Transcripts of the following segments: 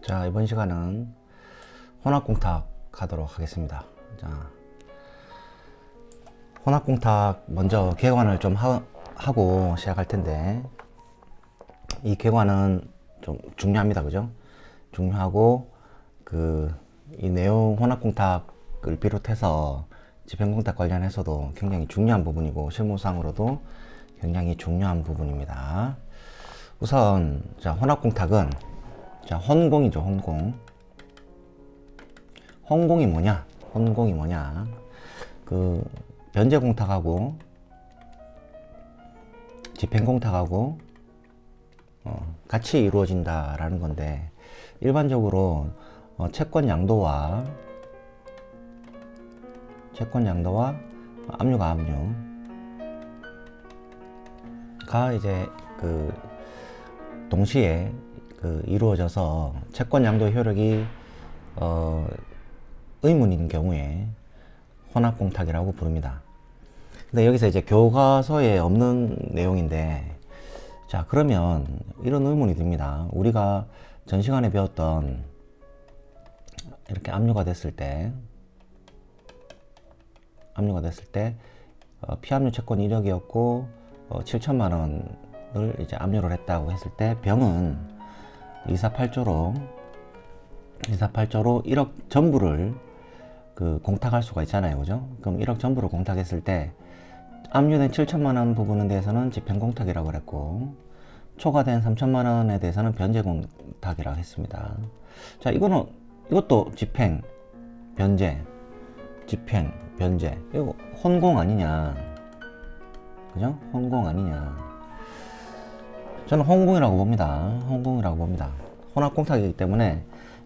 자, 이번 시간은 혼합공탁 하도록 하겠습니다. 자, 혼합공탁 먼저 개관을 좀 하고 시작할 텐데, 이 개관은 좀 중요합니다. 그죠? 중요하고, 이 내용 혼합공탁을 비롯해서 집행공탁 관련해서도 굉장히 중요한 부분이고, 실무상으로도 굉장히 중요한 부분입니다. 우선, 자, 혼합공탁은, 자, 혼공이죠, 혼공. 혼공이 뭐냐? 혼공이 뭐냐? 변제공탁하고 집행공탁하고 같이 이루어진다라는 건데, 일반적으로 채권 양도와 압류가 이제 동시에 이루어져서 채권 양도 효력이 의문인 경우에 혼합공탁이라고 부릅니다. 근데 여기서 이제 교과서에 없는 내용인데, 자, 그러면 이런 의문이 듭니다. 우리가 전 시간에 배웠던, 이렇게 압류가 됐을 때 피압류 채권 이력이었고 7천만 원을 이제 압류를 했다고 했을 때, 병은 248조로 1억 전부를 공탁할 수가 있잖아요. 그죠? 그럼 1억 전부를 공탁했을 때 압류된 7천만 원 부분에 대해서는 집행공탁이라고 그랬고, 초과된 3천만 원에 대해서는 변제공탁이라고 했습니다. 자, 이것도 집행, 변제, 이거 혼공 아니냐? 그죠? 혼공 아니냐? 저는 혼공이라고 봅니다. 혼합공탁이기 때문에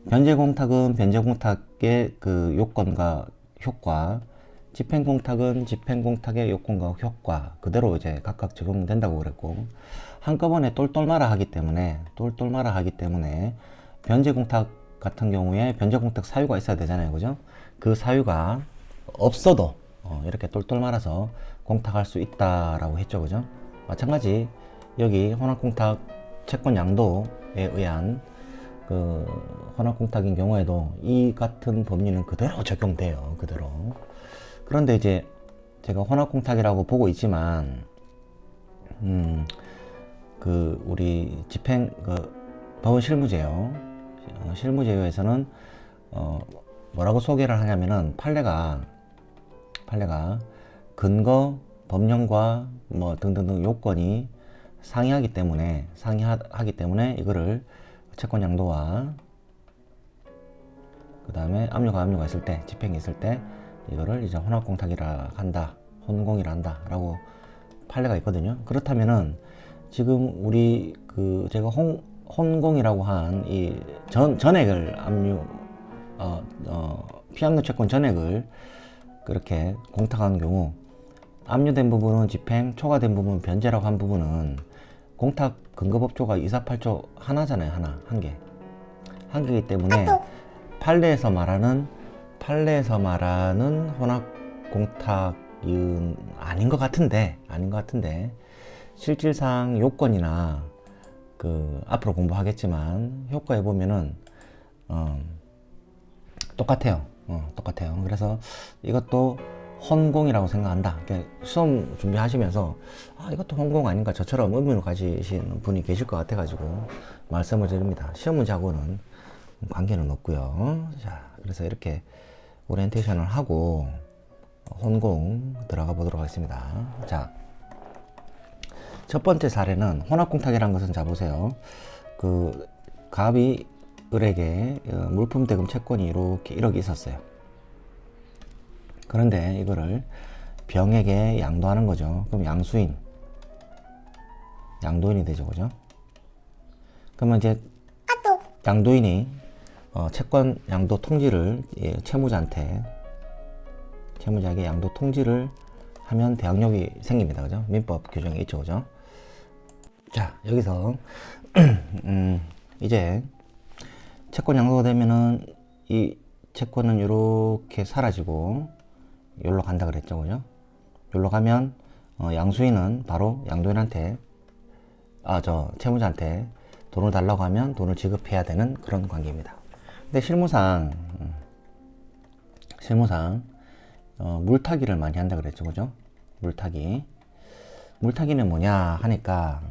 변제공탁은 변제공탁의 요건과 효과, 집행공탁은 집행공탁의 요건과 효과 그대로 이제 각각 적용된다고 그랬고, 한꺼번에 똘똘 말아 하기 때문에 변제공탁 같은 경우에 변제공탁 사유가 있어야 되잖아요. 그죠? 그 사유가 없어도 이렇게 똘똘 말아서 공탁할 수 있다라고 했죠. 그죠? 마찬가지 여기 혼합공탁 채권 양도에 의한 혼합공탁인 경우에도 이 같은 법리는 그대로 적용돼요. 그대로. 그런데 이제 제가 혼합공탁이라고 보고 있지만, 우리 법원 실무제요에서는 뭐라고 소개를 하냐면은, 판례가 근거, 법령과 뭐 등등등 요건이 상이하기 때문에 이거를 채권 양도와 그 다음에 압류가 있을 때, 집행이 있을 때 이거를 이제 혼합공탁이라 한다, 혼공이라 한다 라고 판례가 있거든요. 그렇다면은 지금 우리 제가 혼공이라고 한 이 전액을 피압류 채권 전액을 그렇게 공탁한 경우, 압류된 부분은 집행, 초과된 부분은 변제라고 한 부분은 공탁 근거법조가 248조 하나잖아요. 한 개이기 때문에 판례에서 말하는 혼합공탁은 아닌 것 같은데, 실질상 요건이나 앞으로 공부하겠지만 효과에 보면은 똑같아요. 그래서 이것도 혼공이라고 생각한다. 시험 준비하시면서 이것도 혼공 아닌가, 저처럼 의문을 가지시는 분이 계실 것 같아가지고 말씀을 드립니다. 시험 문제하고는 관계는 없고요. 자, 그래서 이렇게 오리엔테이션을 하고 혼공 들어가 보도록 하겠습니다. 자, 첫 번째 사례는 혼합공탁이라는 것은, 자 보세요. 갑이 을에게 물품 대금 채권이 이렇게 1억이 있었어요. 그런데 이거를 병에게 양도하는 거죠. 그럼 양도인이 되죠. 그죠? 그러면 이제 양도인이 채권 양도 통지를 채무자에게 양도 통지를 하면 대항력이 생깁니다. 그죠? 민법 규정에 있죠. 그죠? 자, 여기서 이제 채권 양도가 되면은 이 채권은 이렇게 사라지고 여기로 간다 그랬죠. 그죠? 여기로 가면 양수인은 바로 양도인한테 채무자한테 돈을 달라고 하면 돈을 지급해야 되는 그런 관계입니다. 근데 실무상 물타기를 많이 한다 그랬죠, 그죠? 물타기는 뭐냐 하니까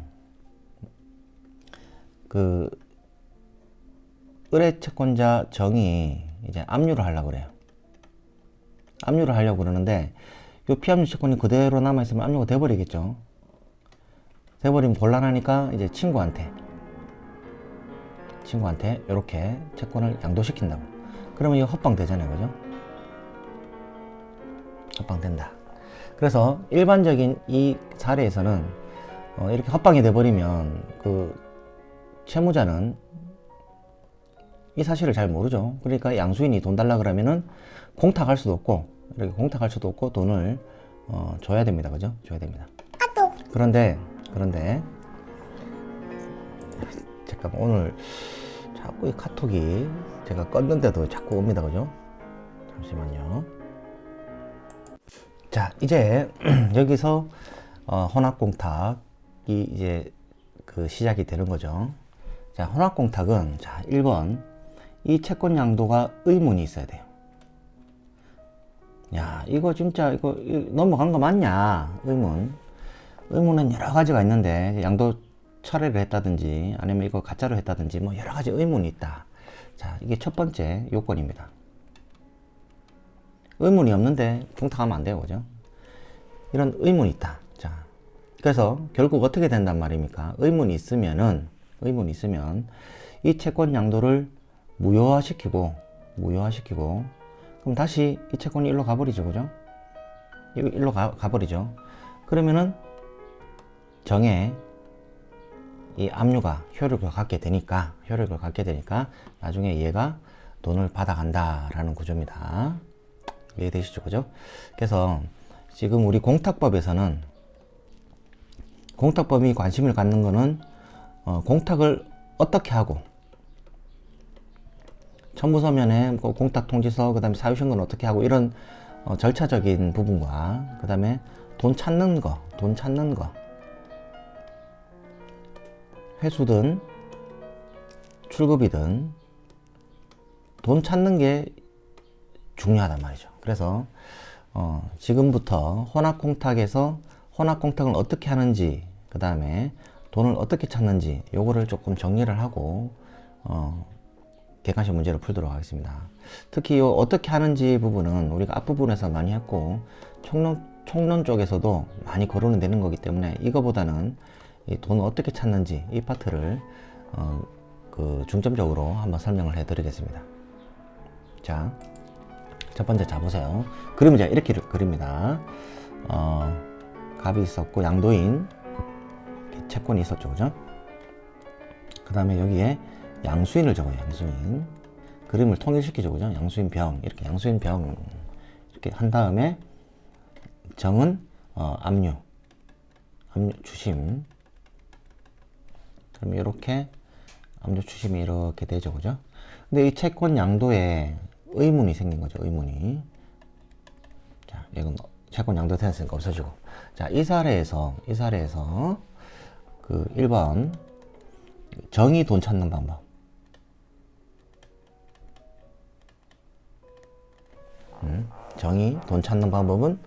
그 의뢰 채권자 정이 이제 압류를 하려고 그래요. 압류를 하려고 그러는데 요 피압류 채권이 그대로 남아있으면 압류가 돼버리겠죠. 돼버리면 곤란하니까 이제 친구한테 이렇게 채권을 양도시킨다고. 그러면 이거 헛방 되잖아요, 그죠? 헛방 된다. 그래서 일반적인 이 사례에서는 이렇게 헛방이 돼버리면 그 채무자는 이 사실을 잘 모르죠. 그러니까 양수인이 돈 달라 그러면은 공탁할 수도 없고, 이렇게 공탁할 수도 없고 돈을 줘야 됩니다, 그죠? 줘야 됩니다. 그런데 잠깐 오늘 자꾸 이 카톡이 제가 껐는데도 자꾸 옵니다, 그죠? 잠시만요. 자, 이제 여기서 혼합공탁이 이제 그 시작이 되는 거죠. 자, 혼합공탁은 자 1번 이 채권 양도가 의문이 있어야 돼요. 야, 이거 진짜 이거 넘어간 거 맞냐? 의문은 여러 가지가 있는데 양도 철회를 했다든지 아니면 이거 가짜로 했다든지 뭐 여러 가지 의문이 있다. 자, 이게 첫 번째 요건입니다. 의문이 없는데 공탁하면 안 돼요, 그죠? 이런 의문이 있다. 자, 그래서 결국 어떻게 된단 말입니까? 의문이 있으면 이 채권 양도를 무효화시키고 그럼 다시 이 채권이 일로 가버리죠, 그죠? 일로 가버리죠. 그러면은 정에 이 압류가 효력을 갖게 되니까 나중에 얘가 돈을 받아간다라는 구조입니다. 이해되시죠, 그죠? 그래서 지금 우리 공탁법에서는 공탁법이 관심을 갖는 거는 공탁을 어떻게 하고 첨부서면에 공탁 통지서 그 다음에 사유신고는 어떻게 하고 이런 절차적인 부분과 그 다음에 돈 찾는 거 회수든 출급이든 돈 찾는 게 중요하단 말이죠. 그래서 지금부터 혼합공탁에서 혼합공탁을 어떻게 하는지 그 다음에 돈을 어떻게 찾는지 요거를 조금 정리를 하고 객관식 문제를 풀도록 하겠습니다. 특히 요 어떻게 하는지 부분은 우리가 앞부분에서 많이 했고 총론 쪽에서도 많이 거론이 되는 거기 때문에 이거보다는 이 돈을 어떻게 찾는지 이 파트를 그 중점적으로 한번 설명을 해 드리겠습니다. 자, 첫 번째 자 보세요. 그림을 제가 이렇게 그립니다. 갑이 있었고 양도인 채권이 있었죠, 그죠? 그 다음에 여기에 양수인을 적어요. 양수인 그림을 통일시키죠, 그죠? 양수인 병 이렇게 양수인 병 이렇게 한 다음에 정은 압류 추심. 그럼 이렇게 압류 추심이 이렇게 되죠, 그죠? 근데 이 채권 양도에 의문이 생긴 거죠, 의문이. 자, 이건 채권 양도 됐으니까 없어지고. 자, 이 사례에서 그 1번 정의 돈 찾는 방법. 정의 돈 찾는 방법은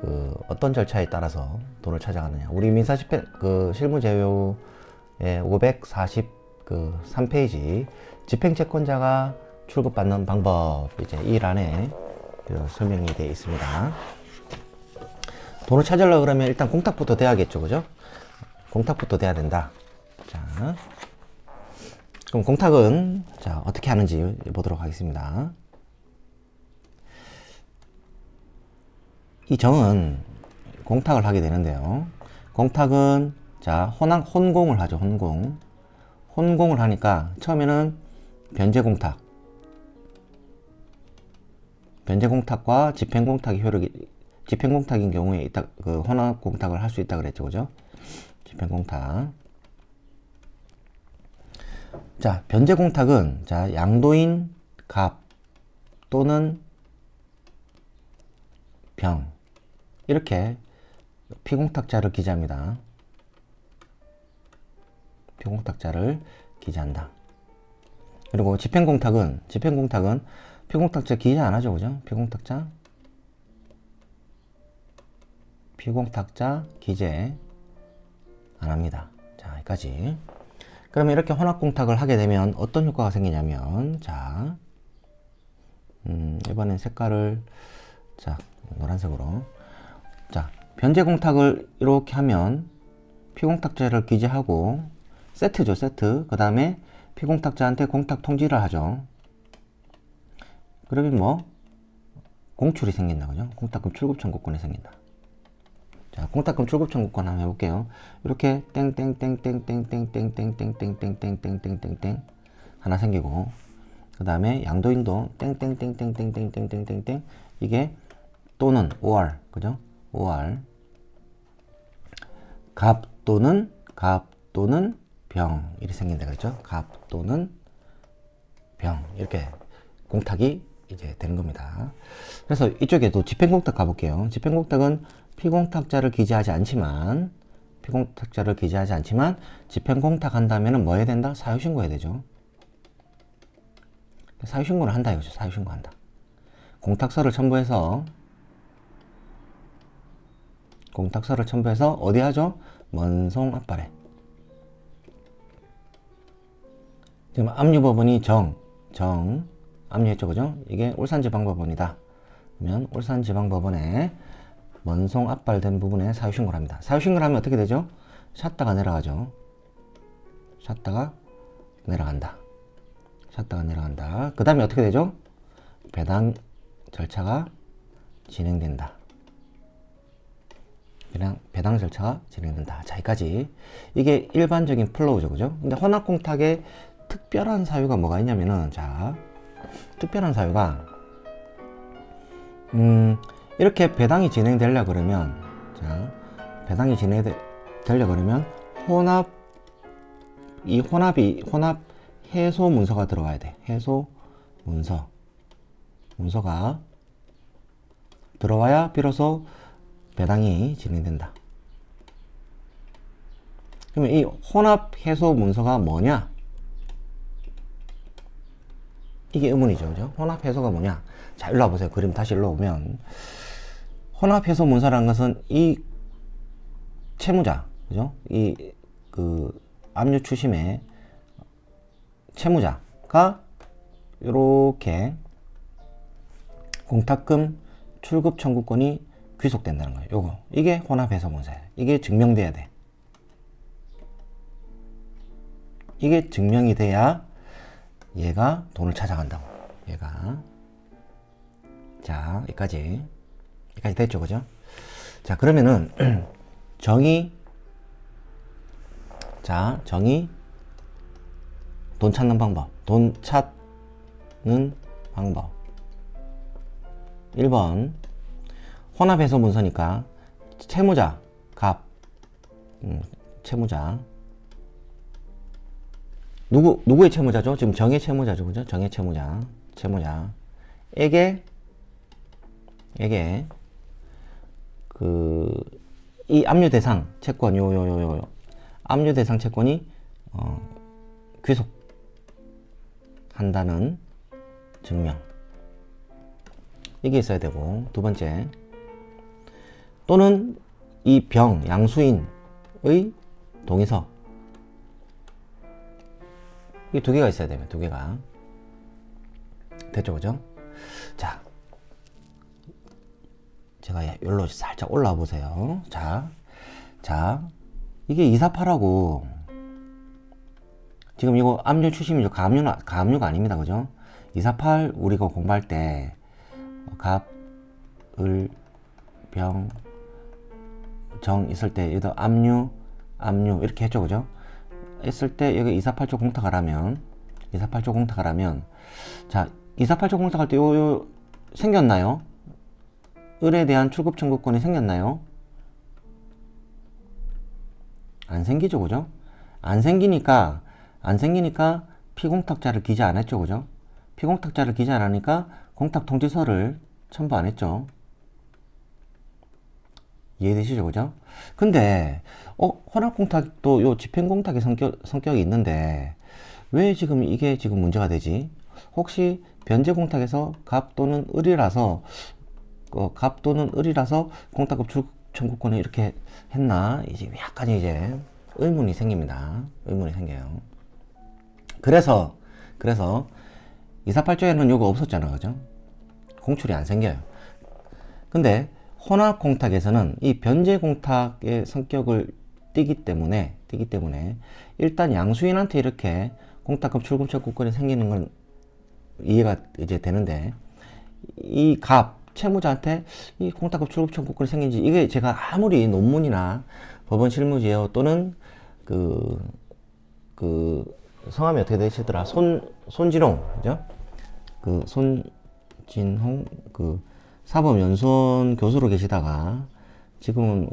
그 어떤 절차에 따라서 돈을 찾아가느냐. 우리 민사집행 그 실무제요의 543페이지 집행채권자가 출급받는 방법 이제 이 란에 그 설명이 되어 있습니다. 돈을 찾으려고 그러면 일단 공탁부터 돼야겠죠, 그죠? 공탁부터 돼야 된다. 자, 그럼 공탁은 자 어떻게 하는지 보도록 하겠습니다. 이 정은 공탁을 하게 되는데요. 공탁은 자 혼공을 하죠. 혼공을 하니까 처음에는 변제공탁과 집행공탁의 효력이 집행공탁인 경우에 이따 그 혼합공탁을 할 수 있다 그랬죠, 그죠? 집행공탁. 자, 변제공탁은 자 양도인 갑 또는 병 이렇게 피공탁자를 기재합니다. 피공탁자를 기재한다. 그리고 집행공탁은 피공탁자 기재 안 하죠, 그죠? 피공탁자 기재 안 합니다. 자, 여기까지. 그러면 이렇게 혼합공탁을 하게 되면 어떤 효과가 생기냐면, 자, 이번엔 색깔을, 자, 노란색으로. 자, 변제공탁을 이렇게 하면 피공탁자를 기재하고, 세트죠, 세트. 그 다음에 피공탁자한테 공탁 통지를 하죠. 그러면 뭐, 공출이 생긴다, 그죠? 공탁금 출급 청구권이 생긴다. 자, 공탁금 출급 청구권 한번 해볼게요. 이렇게 땡땡땡땡땡땡땡땡땡땡땡땡땡땡땡땡 하나 생기고, 그 다음에 양도인도 땡땡땡땡땡땡땡땡땡 이게 또는 OR, 그죠? OR 갑 또는 병 이렇게 생긴다, 그죠? 갑 또는 병 이렇게 공탁이 이제 되는 겁니다. 그래서 이쪽에도 집행공탁 가볼게요. 집행공탁은 피공탁자를 기재하지 않지만 집행공탁 한다면 뭐 해야 된다? 사유신고해야 되죠. 사유신고를 한다 이거죠. 사유신고한다. 공탁서를 첨부해서 어디 하죠? 먼송 앞발에. 지금 압류법원이 압류했죠, 그죠? 이게 울산지방법원이다. 그러면 울산지방법원에 먼송 압발된 부분에 사유신고를 합니다. 사유신고를 하면 어떻게 되죠? 샷다가 내려가죠. 샷다가 내려간다. 그 다음에 어떻게 되죠? 배당 절차가 진행된다. 그냥 배당 절차가 진행된다. 자, 여기까지. 이게 일반적인 플로우죠, 그죠? 근데 혼합공탁에 특별한 사유가 뭐가 있냐면은, 자, 특별한 사유가, 이렇게 배당이 진행되려 그러면, 혼합 해소 문서가 들어와야 돼. 해소 문서가 들어와야 비로소 배당이 진행된다. 그러면 이 혼합 해소 문서가 뭐냐? 이게 의문이죠, 그죠? 혼합 해소가 뭐냐? 자, 일로 와보세요. 그림 다시 일로 오면, 혼합 해소 문서라는 것은 이 채무자, 그죠? 압류 추심의 채무자가 이렇게 공탁금 출급 청구권이 귀속된다는 거예요. 이게 혼합 해소 문서예요. 이게 증명돼야 돼. 이게 증명이 돼야 얘가 돈을 찾아간다고. 자, 여기까지 됐죠, 그죠? 자, 그러면은 정의 돈 찾는 방법. 1번 혼합해소 문서니까 채무자 채무자 누구의 채무자죠? 지금 정의 채무자죠, 그죠? 정의 채무자에게 이 압류 대상 채권 압류 대상 채권이 귀속한다는 증명, 이게 있어야 되고, 두 번째, 또는 이 양수인의 동의서, 이 두 개가 있어야 되면, 두 개가 됐죠, 그죠? 자, 제가 여기로 살짝 올라와 보세요. 자, 이게 248하고 지금 이거 압류 추심이죠. 가압류가 아닙니다, 그죠? 248 우리가 공부할 때 갑, 을, 병, 정 있을 때 여기다 압류 이렇게 했죠, 그죠? 했을 때 여기 248조 공탁을 하면 자, 248조 공탁할 때 요 생겼나요? 을에 대한 출급 청구권이 생겼나요? 안 생기죠, 그죠? 안 생기니까 피공탁자를 기재 안 했죠, 그죠? 피공탁자를 기재 안 하니까 공탁 통지서를 첨부 안 했죠. 이해되시죠? 그죠? 근데, 혼합공탁도 요 집행공탁의 성격이 있는데, 왜 지금 이게 지금 문제가 되지? 혹시 변제공탁에서 갑 또는 을이라서, 갑 또는 을이라서 공탁급 청구권을 이렇게 했나? 이제 약간 이제 의문이 생깁니다. 의문이 생겨요. 그래서 248조에는 요거 없었잖아. 그죠? 공출이 안 생겨요. 근데 혼합공탁에서는 이 변제공탁의 성격을 띠기 때문에 일단 양수인한테 이렇게 공탁급 출금 청구권이 생기는 건 이해가 이제 되는데, 이 갑 채무자한테 이 공탁급 출금 청구권이 생긴지, 이게 제가 아무리 논문이나 법원 실무제어 또는 성함이 어떻게 되시더라? 손진홍, 그죠? 손진홍, 사법연수원 교수로 계시다가, 지금은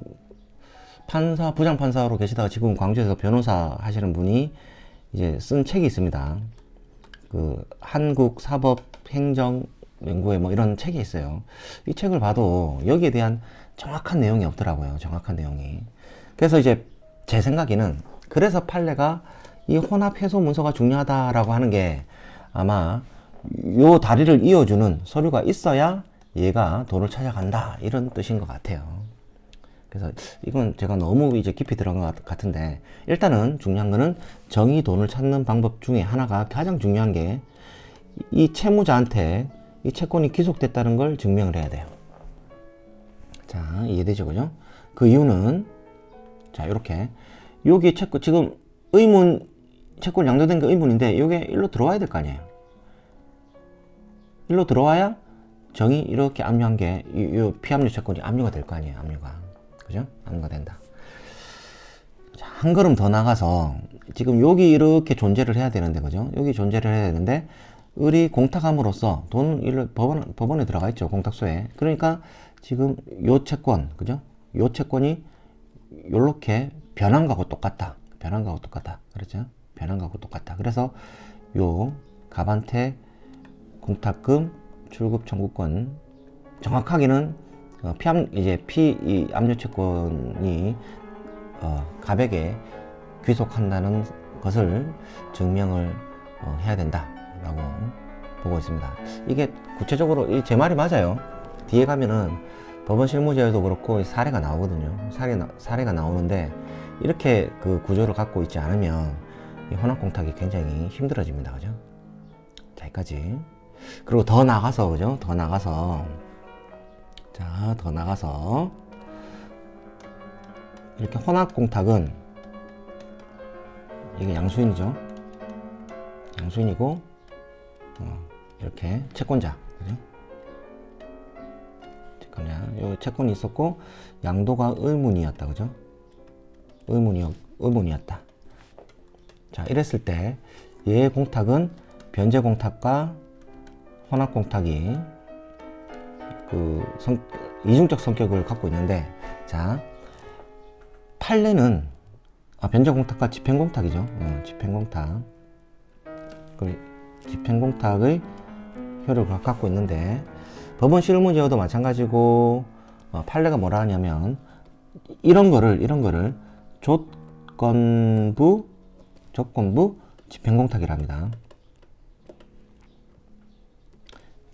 부장판사로 계시다가 지금 광주에서 변호사 하시는 분이 이제 쓴 책이 있습니다. 한국 사법 행정 연구회 뭐 이런 책이 있어요. 이 책을 봐도 여기에 대한 정확한 내용이 없더라고요. 정확한 내용이. 그래서 이제 제 생각에는, 그래서 판례가 이 혼합 해소 문서가 중요하다라고 하는 게, 아마 요 다리를 이어주는 서류가 있어야 얘가 돈을 찾아간다, 이런 뜻인 것 같아요. 그래서 이건 제가 너무 이제 깊이 들어간 것 같은데, 일단은 중요한 거는 정의 돈을 찾는 방법 중에 하나가, 가장 중요한 게 이 채무자한테 이 채권이 귀속됐다는 걸 증명을 해야 돼요. 자, 이해되죠? 그죠? 그 이유는, 자, 이렇게 여기 채권, 지금 채권 양도된 게 의문인데, 이게 일로 들어와야 될 거 아니에요. 일로 들어와야 정의 이렇게 압류한 게, 이 피압류 채권이 압류가 될 거 아니에요. 압류가. 그죠? 압류가 된다. 자, 한 걸음 더 나가서, 지금 여기 이렇게 존재를 해야 되는데, 그죠? 여기 존재를 해야 되는데, 을이 공탁함으로써 돈을 법원에 들어가 있죠. 공탁소에. 그러니까 지금 요 채권, 그죠? 요 채권이 요렇게 변한 거하고 똑같다. 그렇죠? 변한 거하고 똑같다. 그래서 요 갑한테 공탁금 출급 청구권, 정확하게는 이 압류 채권이 갑에게 귀속한다는 것을 증명을 해야 된다라고 보고 있습니다. 이게 구체적으로 제 말이 맞아요. 뒤에 가면은 법원 실무제에도 그렇고 사례가 나오거든요. 사례가 나오는데, 이렇게 그 구조를 갖고 있지 않으면 이 혼합공탁이 굉장히 힘들어집니다. 그죠? 자, 여기까지. 그리고 더 나가서, 그죠? 더 나가서 이렇게 혼합공탁은, 이게 양수인이죠. 양수인이고, 이렇게 채권자, 그죠? 요 채권이 있었고, 양도가 의문이었다, 그죠? 의문이었다. 자, 이랬을 때, 얘의 공탁은 변제공탁과 혼합공탁이 이중적 성격을 갖고 있는데, 자, 판례는 변제공탁과 집행공탁이죠. 집행공탁. 집행공탁의 효력을 갖고 있는데, 법원 실무제어도 마찬가지고, 판례가 뭐라 하냐면, 이런 거를 조건부 집행공탁이랍니다.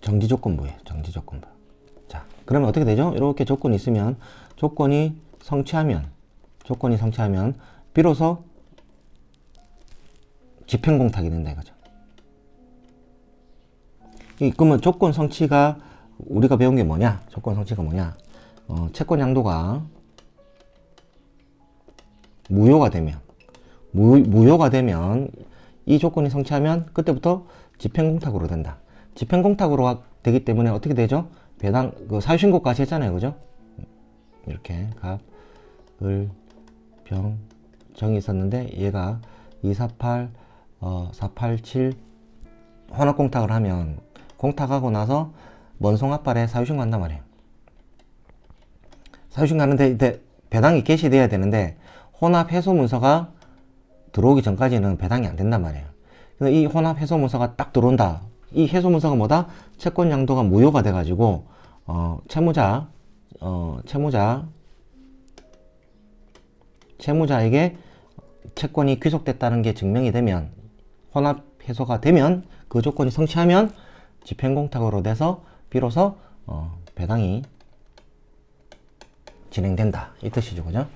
정지조건부예요. 정지조건부. 자, 그러면 어떻게 되죠? 이렇게 조건이 있으면, 조건이 성취하면 비로소 집행공탁이 된다 이거죠. 그러면 조건 성취가, 우리가 배운 게 뭐냐? 조건 성취가 뭐냐? 채권 양도가 무효가 되면 이 조건이 성취하면 그때부터 집행공탁으로 된다. 집행공탁으로 되기 때문에 어떻게 되죠? 배당, 사유신고까지 했잖아요. 그죠? 이렇게 갑, 을, 병, 정이 있었는데, 얘가 248, 487 혼합공탁을 하면, 공탁하고 나서 먼송합발에 사유신고 한단 말이에요. 사유신고 하는데 이때 배당이 개시돼야 되는데, 혼합 해소 문서가 들어오기 전까지는 배당이 안 된단 말이에요. 그래서 이 혼합 해소 문서가 딱 들어온다. 이 해소 문서가 뭐다? 채권 양도가 무효가 돼가지고, 채무자 채무자에게 채권이 귀속됐다는 게 증명이 되면, 혼합 해소가 되면, 그 조건이 성취하면 집행공탁으로 돼서 비로소 배당이 진행된다, 이 뜻이죠. 그죠?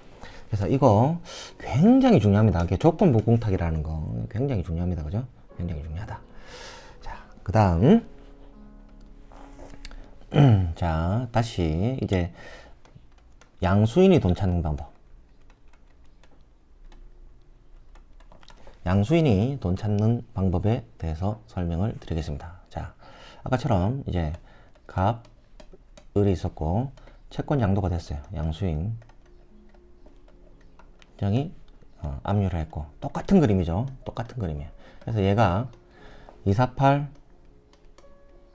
그래서 이거 굉장히 중요합니다. 이게 조건부 공탁이라는 거 굉장히 중요합니다. 그죠? 굉장히 중요하다. 자, 그 다음 자, 다시 이제 양수인이 돈 찾는 방법. 양수인이 돈 찾는 방법에 대해서 설명을 드리겠습니다. 자, 아까처럼 이제 갑, 을이 있었고 채권 양도가 됐어요. 양수인 정이 압류를 했고, 똑같은 그림이죠. 똑같은 그림이에요. 그래서 얘가 248,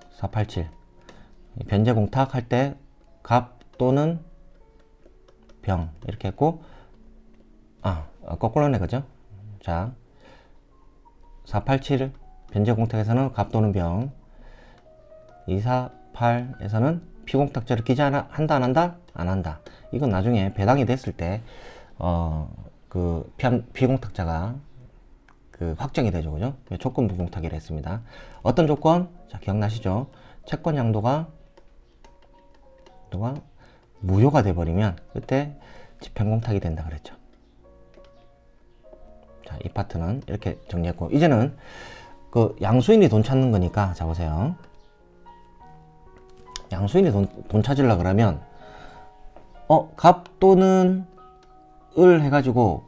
487 변제 공탁 할 때 갑 또는 병 이렇게 했고, 거꾸로네. 그죠? 자, 487 변제 공탁에서는 갑 또는 병, 248에서는 피공탁제를 기재한다 안 한다? 안 한다. 이건 나중에 배당이 됐을 때 그 피공탁자가 그 확정이 되죠. 그죠? 조건부 공탁이라 했습니다. 어떤 조건? 자, 기억나시죠? 채권 양도가 무효가 돼 버리면 그때 집행공탁이 된다 그랬죠. 자, 이 파트는 이렇게 정리했고, 이제는 그 양수인이 돈 찾는 거니까, 자 보세요. 양수인이 돈 찾으려 그러면 갑 또는 을 해가지고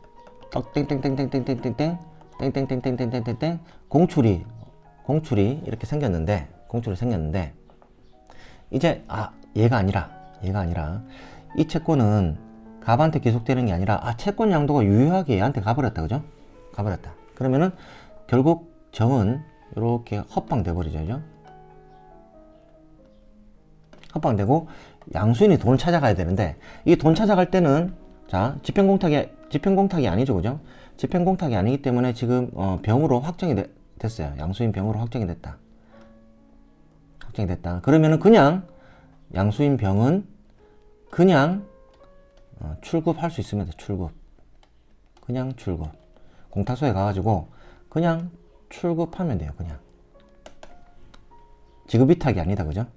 땡땡땡땡땡땡땡땡 땡땡땡땡땡땡땡 공출이 이렇게 생겼는데, 이제 얘가 아니라 이 채권은 갑한테 기속되는 게 아니라 채권 양도가 유효하게 얘한테 가버렸다. 그죠? 가버렸다. 그러면은 결국 정은 이렇게 헛방돼 버리죠. 그죠? 헛방되고 양수인이 돈을 찾아가야 되는데, 이 돈 찾아갈 때는 자, 집행공탁이 아니죠. 그죠? 집행공탁이 아니기 때문에 지금 병으로 확정이 됐어요. 양수인 병으로 확정이 됐다. 그러면은 그냥 양수인 병은 그냥 출급할 수 있으면 돼. 그냥 출급. 공탁소에 가가지고 그냥 출급하면 돼요. 그냥 지급이탁이 아니다. 그죠?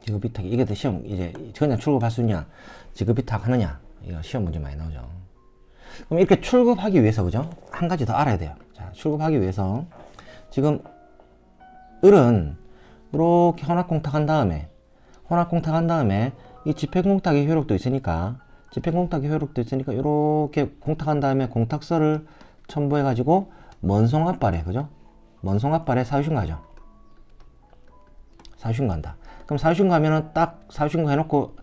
지급이탁이, 이게 시험 이제 그냥 출급할 수 있냐, 지급이탁 하느냐, 이거 시험 문제 많이 나오죠. 그럼 이렇게 출급하기 위해서, 그죠? 한 가지 더 알아야 돼요. 자, 출급하기 위해서 지금 을은 이렇게 혼합공탁한 다음에 이 집행공탁의 효력도 있으니까 이렇게 공탁한 다음에 공탁서를 첨부해 가지고 먼송합발에, 그죠? 먼송합발에 사유신고하죠. 사유신고한다. 그럼 사유신고 하면은 딱 사유신고 해놓고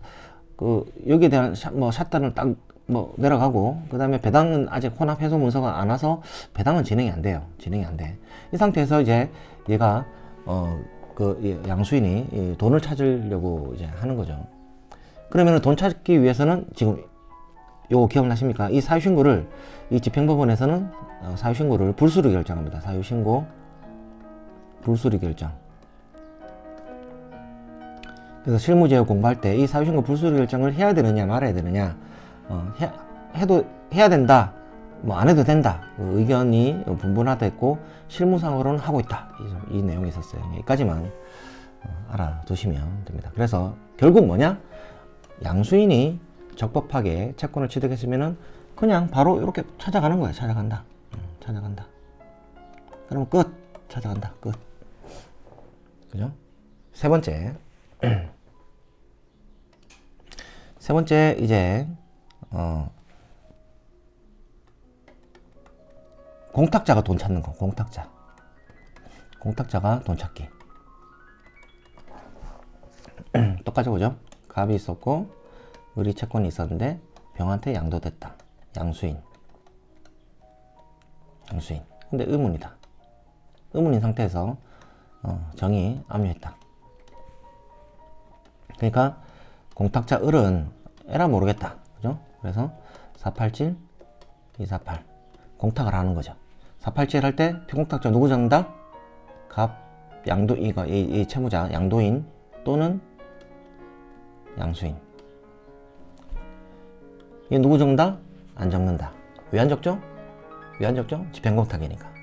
여기에 대한 샷단을 딱 내려가고, 그 다음에 배당은 아직 혼합 해소 문서가 안 와서 배당은 진행이 안 돼요. 이 상태에서 이제 얘가 양수인이 돈을 찾으려고 이제 하는 거죠. 그러면은 돈 찾기 위해서는 지금 요거 기억나십니까? 이 사유신고를, 이 집행법원에서는 사유신고를 불수리 결정합니다. 사유신고 불수리 결정. 그래서 실무제요 공부할 때 이 사유신고 불수리 결정을 해야 되느냐 말아야 되느냐, 해야 된다, 안 해도 된다, 의견이 분분하다 했고, 실무상으로는 하고 있다, 이 내용이 있었어요. 여기까지만 알아두시면 됩니다. 그래서 결국 뭐냐, 양수인이 적법하게 채권을 취득했으면은 그냥 바로 이렇게 찾아가는 거야. 찾아간다. 그러면 끝. 찾아간다. 끝. 그죠? 세 번째 이제 공탁자가 돈 찾는 거. 공탁자가 돈 찾기. 똑같죠, 그죠? 갑이 있었고 을이 채권이 있었는데 병한테 양도됐다. 양수인. 근데 의문이다. 의문인 상태에서 정이 압류했다. 그러니까 공탁자 을은 에라 모르겠다. 그죠? 그래서 487, 248 공탁을 하는 거죠. 487 할 때 피공탁자 누구 정다? 갑, 이 채무자 양도인 또는 양수인. 이게 누구 적는다? 안 적는다. 왜 안 적죠? 왜 안 적죠? 집행공탁이니까.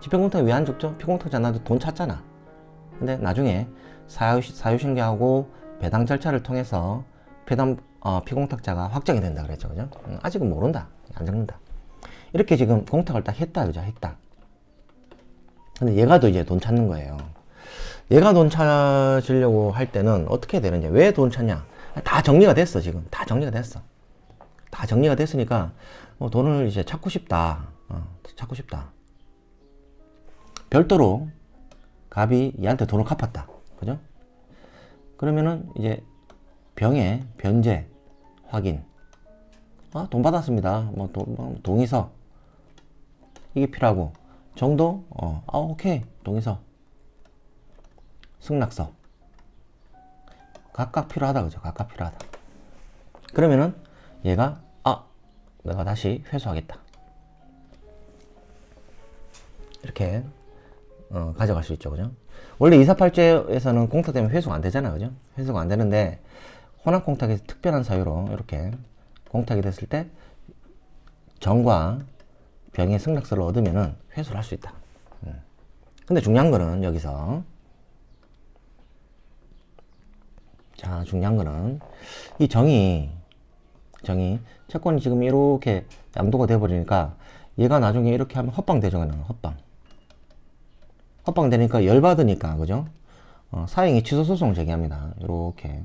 집행공탁이 왜 안 적죠? 피공탁자 나도 돈 찾잖아. 근데 나중에 사유신고하고 배당 절차를 통해서 피공탁자가 확정이 된다 그랬죠. 그죠? 아직은 모른다. 안 적는다. 이렇게 지금 공탁을 딱 했다. 그죠? 했다. 근데 얘가 또 이제 돈 찾는 거예요. 얘가 돈 찾으려고 할 때는 어떻게 해야 되는지. 왜 돈 찾냐? 다 정리가 됐어, 지금. 다 정리가 됐어. 다 정리가 됐으니까, 돈을 이제 찾고 싶다. 찾고 싶다. 별도로 갑이 얘한테 돈을 갚았다. 그죠? 그러면은 이제 병의 변제 확인. 돈 받았습니다. 동의서. 이게 필요하고. 정도? 오케이. 동의서. 승낙서. 각각 필요하다. 그죠? 각각 필요하다. 그러면은 얘가, 내가 다시 회수하겠다. 이렇게, 가져갈 수 있죠. 그죠? 원래 248조에서는 공탁되면 회수가 안 되잖아. 그죠? 회수가 안 되는데, 혼합공탁에서 특별한 사유로 이렇게 공탁이 됐을 때, 정과 병의 승낙서를 얻으면은 회수를 할 수 있다. 근데 중요한 거는 여기서, 중요한 거는, 이 정이, 채권이 지금 이렇게 양도가 돼버리니까, 얘가 나중에 이렇게 하면 헛방되죠. 헛방되니까 열받으니까, 그죠? 사행위 취소소송을 제기합니다. 이렇게.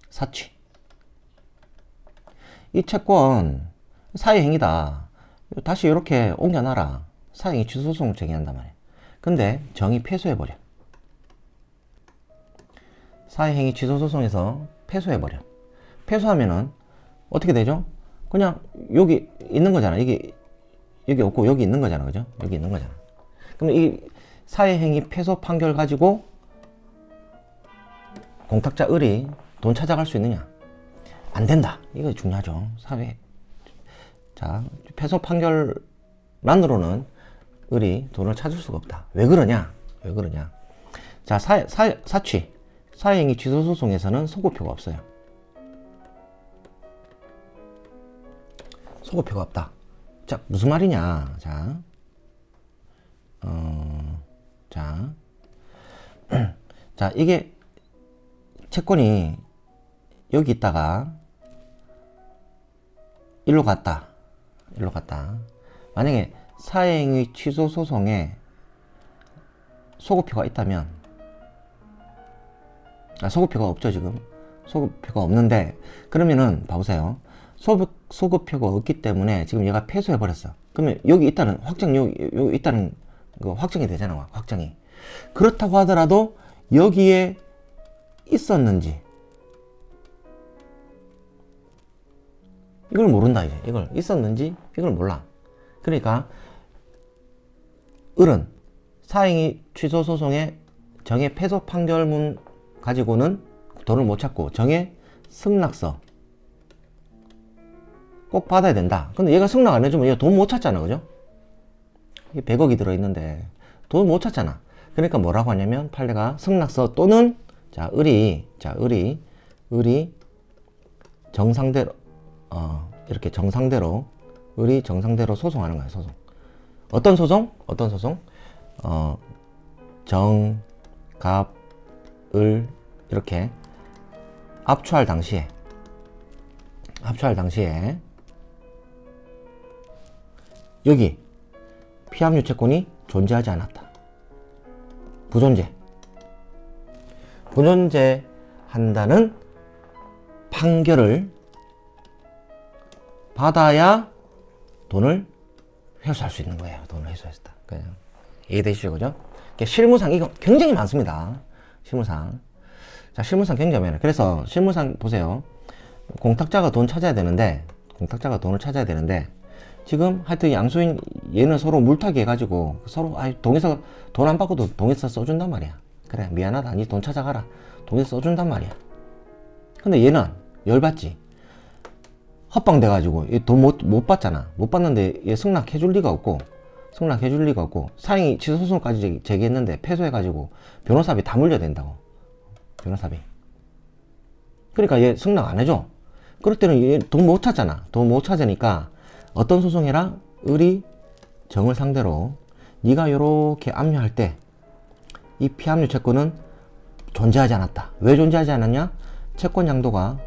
사취. 이 채권, 사회행위다. 다시 이렇게 옮겨놔라. 사행위 취소소송을 제기한단 말이에요. 근데 정이 패소해버려. 사회행위 취소소송에서 패소해버려. 패소하면은 어떻게 되죠? 그냥 여기 있는 거잖아. 이게 여기 없고 여기 있는 거잖아. 그죠? 여기 있는 거잖아. 그럼 이 사회행위 패소 판결 가지고 공탁자 을이 돈 찾아갈 수 있느냐? 안 된다. 이거 중요하죠. 패소 판결만으로는 을이 돈을 찾을 수가 없다. 왜 그러냐? 사취. 사회행위 취소소송에서는 소급표가 없어요. 소급표가 없다. 무슨 말이냐? 이게 채권이 여기 있다가 일로 갔다. 만약에 사회행위 취소 소송에 소급표가 있다면, 소급표가 없죠, 지금. 소급표가 없는데, 그러면은, 봐보세요. 소급표가 없기 때문에 지금 얘가 패소해버렸어. 그러면 여기 있다는, 여기 있다는 거 확정이 되잖아, 확정이. 그렇다고 하더라도, 여기에 있었는지, 이걸 모른다, 이제. 이걸 있었는지, 이걸 몰라. 그러니까, 을은 사행위 취소 소송의 정의 패소 판결문 가지고는 돈을 못 찾고, 정의 승낙서 꼭 받아야 된다. 근데 얘가 승낙 안 해주면 얘가 돈 못 찾잖아. 그죠? 이게 100억이 들어있는데, 돈 못 찾잖아. 그러니까 뭐라고 하냐면, 판례가 승낙서 또는, 을이 정상대로, 이렇게 정상대로, 을이 정상대로 소송하는 거야, 소송. 어떤 소송? 정, 갑, 을, 이렇게 압추할 당시에 여기 피압류 채권이 존재하지 않았다. 부존재한다는 판결을 받아야 돈을 회수할 수 있는 거예요. 돈을 회수했다. 그냥 이해되시죠? 그죠? 실무상 이거 굉장히 많습니다. 실무상 굉장히 많아요. 그래서 실무상 보세요. 공탁자가 돈을 찾아야 되는데 지금 하여튼 양수인 얘는 서로 물타기 해가지고 서로 동의서 돈 안 받고도 동의서 써준단 말이야. 그래, 미안하다, 니 돈 찾아가라, 동의서 써준단 말이야. 근데 얘는 열받지. 헛방돼가지고 돈 못 받잖아. 못 받는데 얘 승낙해줄 리가 없고 사행위 취소소송까지 제기했는데 패소해가지고 변호사비 다 물려야 된다고. 변호사비. 그러니까 얘 승낙 안 해줘. 그럴 때는 돈 못 찾잖아. 돈 못 찾으니까 어떤 소송해라? 을이 정을 상대로 네가 요렇게 압류할 때 이 피압류 채권은 존재하지 않았다. 왜 존재하지 않았냐? 채권 양도가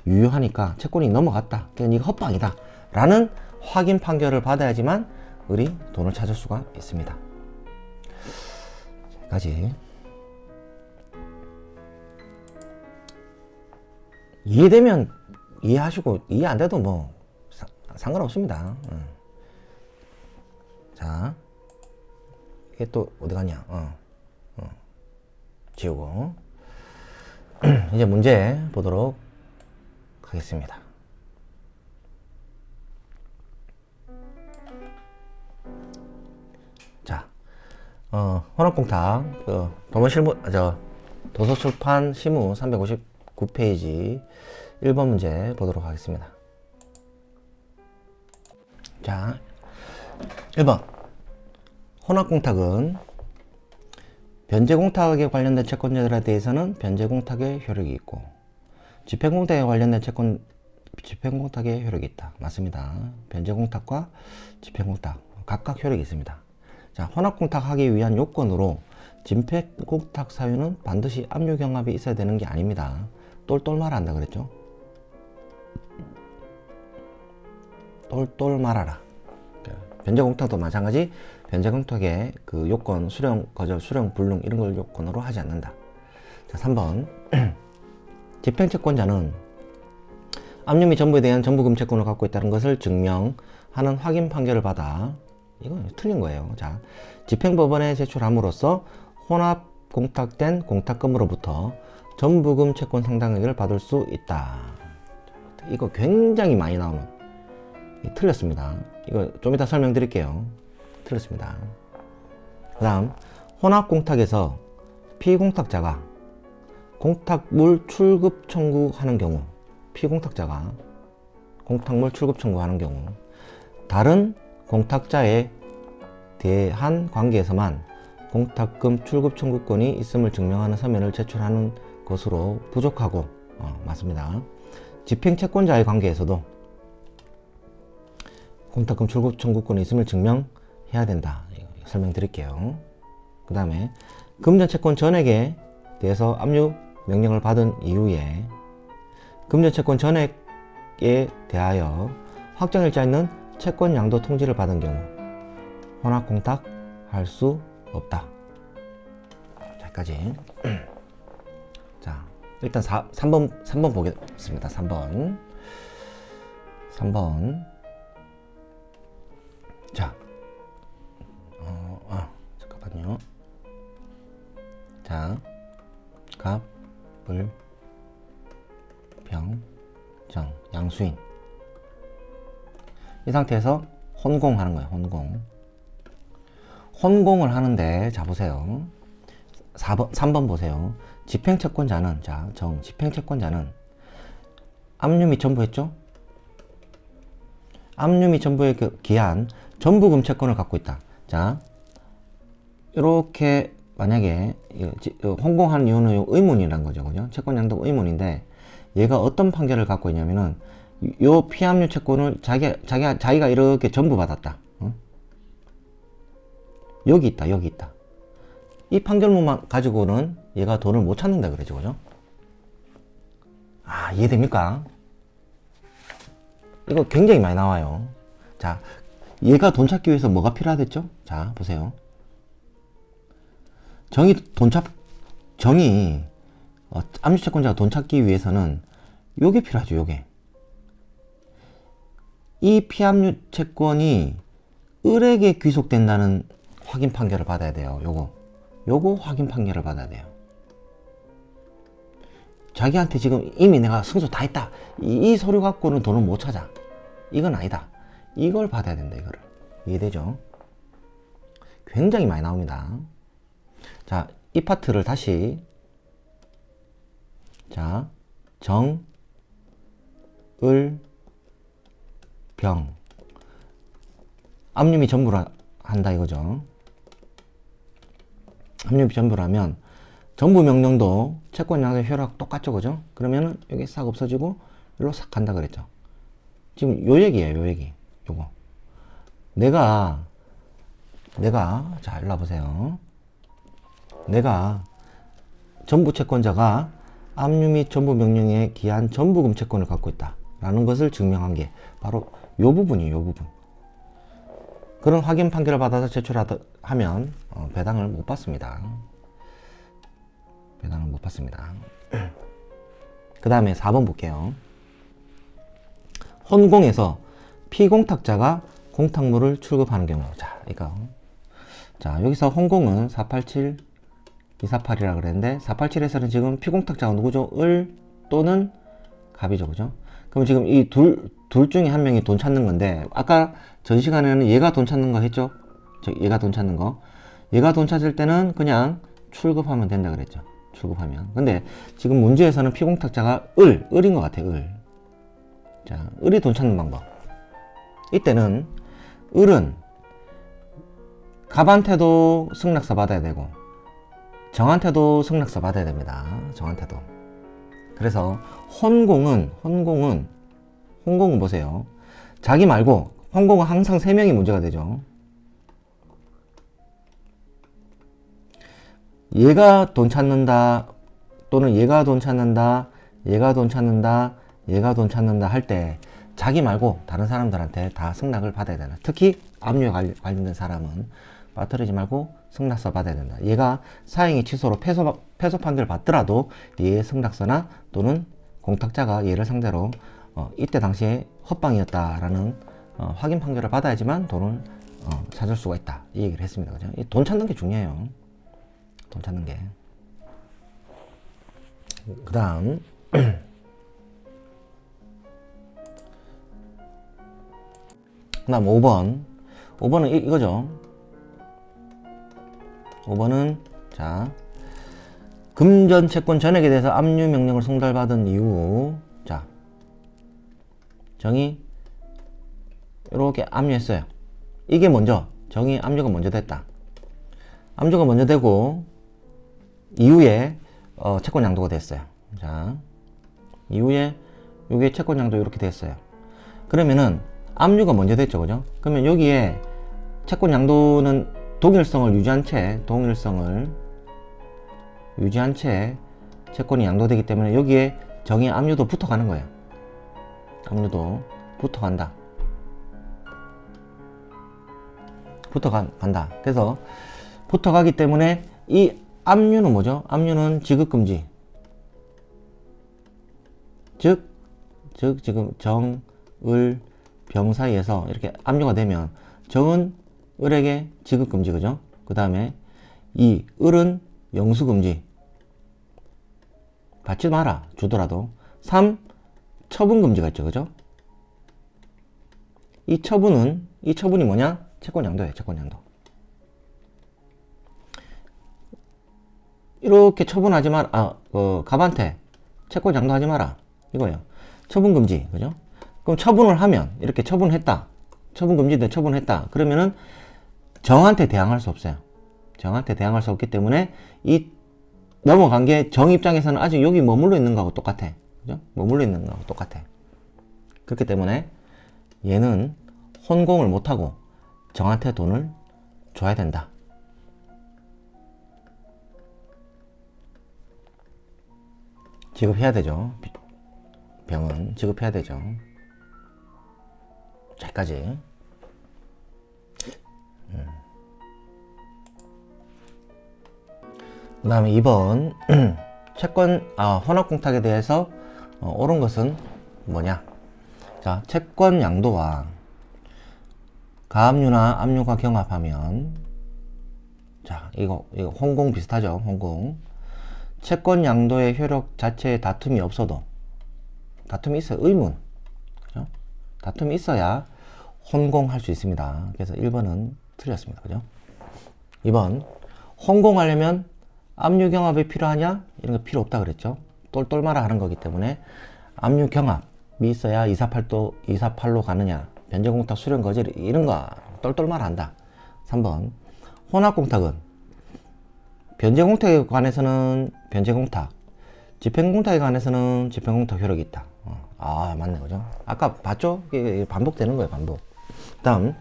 유효하니까 채권이 넘어갔다. 그러니까 네가 헛방이다. 라는 확인 판결을 받아야지만 을이 돈을 찾을 수가 있습니다. 여기까지. 이해되면 이해하시고 이해 안 돼도 뭐 상관없습니다. 자, 이게 또 어디 갔냐? 지우고 이제 문제 보도록 하겠습니다. 자, 혼합공탁 도서출판 시무 359페이지 1번 문제 보도록 하겠습니다. 자, 1번 혼합공탁은 변제공탁에 관련된 채권자들에 대해서는 변제공탁의 효력이 있고 집행공탁에 관련된 집행공탁의 효력이 있다. 맞습니다. 변제공탁과 집행공탁 각각 효력이 있습니다. 자, 혼합공탁하기 위한 요건으로 집행공탁 사유는 반드시 압류 경합이 있어야 되는 게 아닙니다. 똘똘 말한다 그랬죠? 똘똘 말아라. 변제공탁도 마찬가지. 변제공탁의 그 요건 수령, 거절, 수령, 불능 이런 걸 요건으로 하지 않는다. 자, 3번 집행채권자는 압류 및 전부에 대한 전부금 채권을 갖고 있다는 것을 증명하는 확인 판결을 받아 이건 틀린 거예요. 자, 집행법원에 제출함으로써 혼합 공탁된 공탁금으로부터 전부금 채권 상당액을 받을 수 있다. 이거 굉장히 많이 나오는 틀렸습니다. 이거 좀 이따 설명드릴게요. 틀렸습니다. 그 다음 혼합공탁에서 피공탁자가 공탁물 출급 청구하는 경우 피공탁자가 공탁물 출급 청구하는 경우 다른 공탁자에 대한 관계에서만 공탁금 출급 청구권이 있음을 증명하는 서면을 제출하는 것으로 부족하고 맞습니다. 집행채권자의 관계에서도 공탁금 출급 청구권이 있음을 증명해야 된다. 설명드릴게요. 그 다음에 금전채권 전액에 대해서 압류 명령을 받은 이후에 금전채권 전액에 대하여 확정일자 있는 채권 양도 통지를 받은 경우 혼합공탁 할 수 없다. 자, 여기까지. 자, 일단 3번 보겠습니다. 3번. 자, 잠깐만요. 자, 갑, 불, 병, 정, 양수인. 이 상태에서 혼공하는 거예요. 혼공을 하는데, 자, 보세요. 3번 보세요. 집행채권자는, 자, 집행채권자는 압류 및 전부했죠? 압류 및 전부에 기한 전부금 채권을 갖고 있다. 자, 이렇게 만약에 혼공하는 이유는 의문이란 거죠. 그죠? 채권 양도 의문인데 얘가 어떤 판결을 갖고 있냐면은 요 피압류 채권을 자기가 이렇게 전부 받았다. 여기 있다. 이 판결문만 가지고는 얘가 돈을 못 찾는다 그러죠. 그죠? 아, 이해됩니까? 이거 굉장히 많이 나와요. 자, 얘가 돈 찾기 위해서 뭐가 필요하겠죠? 자, 보세요. 압류채권자가 돈 찾기 위해서는 요게 필요하죠. 요게. 이 피압류 채권이 을에게 귀속된다는 확인 판결을 받아야 돼요. 요거 확인 판결을 받아야 돼요. 자기한테 지금 이미 내가 승소 다 했다. 이 서류 갖고는 돈을 못 찾아. 이건 아니다. 이걸 받아야 된다. 이거를. 이해되죠? 굉장히 많이 나옵니다. 자, 이 파트를 다시 자, 정, 을, 병 압류 및 전부라 한다 이거죠. 압류 및 전부라면 전부 명령도 채권 양도의 효력 똑같죠, 그죠? 그러면은 여기 싹 없어지고 여기로 싹 간다 그랬죠. 지금 요 얘기예요, 요 얘기. 요거. 내가 자, 일로 와보세요. 내가 전부 채권자가 압류 및 전부 명령에 기한 전부금 채권을 갖고 있다 라는 것을 증명한 게 바로 요 부분이에요, 요 부분. 그런 확인 판결을 받아서 제출하면 배당을 못 받습니다. 배당을 못 받습니다. 그 다음에 4번 볼게요. 혼공에서 피공탁자가 공탁물을 출급하는 경우. 자, 이거. 자, 여기서 혼공은 487, 248이라 그랬는데 487에서는 지금 피공탁자가 누구죠? 을 또는 갑이죠, 그죠? 그럼 지금 이 둘 중에 한 명이 돈 찾는 건데, 아까 전 시간에는 얘가 돈 찾는 거 했죠? 얘가 돈 찾는 거. 얘가 돈 찾을 때는 그냥 출급하면 된다 그랬죠. 출급하면. 근데 지금 문제에서는 피공탁자가 을인 것 같아요, 을. 자, 을이 돈 찾는 방법. 이때는 을은 갑한테도 승낙서 받아야 되고, 정한테도 승낙서 받아야 됩니다. 정한테도. 그래서 혼공은 보세요. 자기 말고 혼공은 항상 3명이 문제가 되죠. 얘가 돈 찾는다 또는 얘가 돈 찾는다, 얘가 돈 찾는다, 얘가 돈 찾는다 할 때 자기 말고 다른 사람들한테 다 승낙을 받아야 된다. 특히 압류에 관련된 사람은 빠뜨리지 말고 승낙서 받아야 된다. 얘가 사행위 취소로 패소 판결을 받더라도 얘의 승낙서나 또는 공탁자가 얘를 상대로 이때 당시에 헛방이었다라는 확인 판결을 받아야지만 돈을 찾을 수가 있다. 이 얘기를 했습니다. 그죠? 돈 찾는 게 중요해요. 돈 찾는 게. 그 다음. 그 다음 5번. 5번은 이거죠. 5번은, 자, 금전 채권 전액에 대해서 압류 명령을 송달받은 이후, 자, 정의, 이렇게 압류했어요. 이게 먼저, 정의 압류가 먼저 됐다. 압류가 먼저 되고, 이후에, 채권 양도가 됐어요. 자, 이후에, 요게 채권 양도 이렇게 됐어요. 그러면은, 압류가 먼저 됐죠, 그죠? 그러면 여기에 채권 양도는 동일성을 유지한 채 채권이 양도되기 때문에 여기에 정의 압류도 붙어가는 거예요. 압류도 붙어간다. 붙어간다. 그래서 붙어가기 때문에 이 압류는 뭐죠? 압류는 지급금지. 즉 지금 정, 을, 병 사이에서 이렇게 압류가 되면 정은 을에게 지급금지, 그죠? 그 다음에 이 을은 영수금지. 받지 마라, 주더라도. 3. 처분금지가 있죠, 그죠? 이 처분이 뭐냐? 채권양도예요, 채권양도. 이렇게 처분하지 마라, 갑한테 채권양도 하지 마라. 이거예요. 처분금지, 그죠? 그럼 처분을 하면, 이렇게 처분했다. 처분금지인데 처분했다. 그러면은 정한테 대항할 수 없어요. 정한테 대항할 수 없기 때문에 이 넘어간 게 정 입장에서는 아직 여기 머물러 있는 거하고 똑같아. 그죠? 머물러 있는 거하고 똑같아. 그렇기 때문에 얘는 혼공을 못하고 정한테 돈을 줘야 된다. 지급해야 되죠. 병은 지급해야 되죠. 자, 여기까지. 그 다음에 2번 채권 혼합공탁에 대해서 옳은 것은 뭐냐? 자, 채권 양도와 가압류나 압류가 경합하면, 자, 이거 혼공 비슷하죠? 혼공. 채권 양도의 효력 자체에 다툼이 없어도, 다툼이 있어요. 의문. 그죠? 다툼이 있어야 혼공할 수 있습니다. 그래서 1번은 틀렸습니다. 그죠? 2번, 혼공하려면 압류 경합이 필요하냐? 이런 거 필요 없다 그랬죠. 똘똘 말아 하는 거기 때문에 압류 경합이 있어야 248로 가느냐, 변제공탁 수령 거절 이런 거 똘똘 말아 한다. 3번, 혼합공탁은 변제공탁에 관해서는 변제공탁, 집행공탁에 관해서는 집행공탁 효력이 있다. 아, 맞네, 그죠? 아까 봤죠? 이게 반복되는 거예요, 반복. 다음,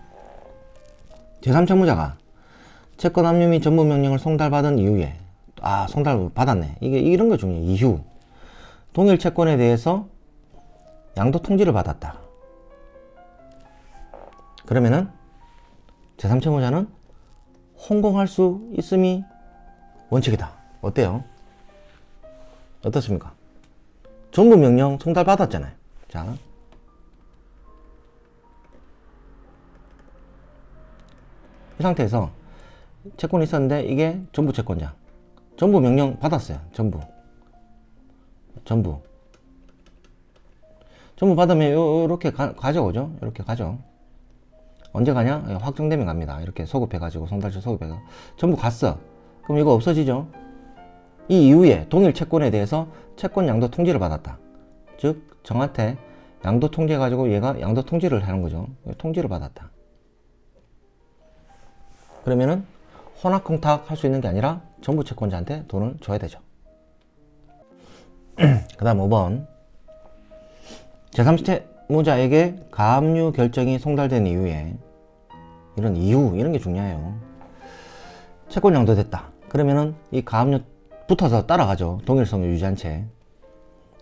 제3채무자가 채권 압류 및 전부 명령을 송달받은 이후에, 송달 받았네. 이런 거 중요해. 이후. 동일 채권에 대해서 양도 통지를 받았다. 그러면은, 제3채무자는 혼공할 수 있음이 원칙이다. 어때요? 어떻습니까? 전부 명령 송달 받았잖아요. 자, 이 상태에서 채권이 있었는데 이게 전부 채권자. 전부 명령 받았어요. 전부 받으면 요렇게 가져오죠. 이렇게 가죠. 언제 가냐? 확정되면 갑니다. 이렇게 소급해가지고 송달처 소급해서 전부 갔어. 그럼 이거 없어지죠. 이 이후에 동일 채권에 대해서 채권 양도 통지를 받았다. 즉 정한테 양도 통지해가지고 얘가 양도 통지를 하는 거죠. 통지를 받았다. 그러면은 혼합공탁 할 수 있는 게 아니라 전부 채권자한테 돈을 줘야 되죠. 그 다음 5번, 제3채무자에게 가압류 결정이 송달된 이후에, 이런 이유, 이런 게 중요해요. 채권 양도됐다. 그러면은 이 가압류 붙어서 따라가죠. 동일성을 유지한 채.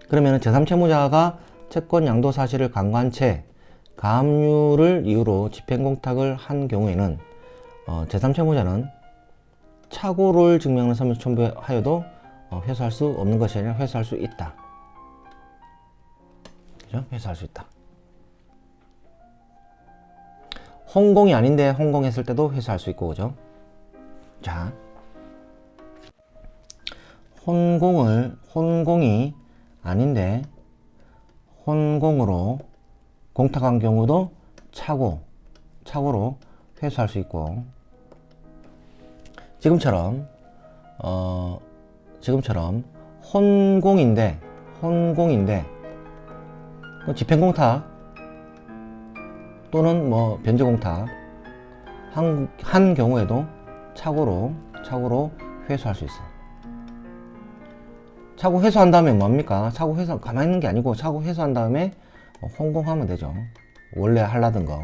그러면은 제3채무자가 채권 양도 사실을 간과한 채 가압류를 이유로 집행공탁을 한 경우에는 제3채무자는 착오를 증명하는 서면 첨부하여도 회수할 수 없는 것이 아니라 회수할 수 있다. 그죠? 회수할 수 있다. 혼공이 아닌데 혼공했을 때도 회수할 수 있고, 그죠? 자, 혼공이 아닌데 혼공으로 공탁한 경우도 착오로 회수할 수 있고, 지금처럼 혼공인데 집행공탁 또는 뭐 변제공탁 한 경우에도 착오로 회수할 수 있어요. 착오 회수한 다음에 뭡니까? 착오 회수 가만히 있는 게 아니고 착오 회수한 다음에 혼공하면 되죠. 원래 하려던 거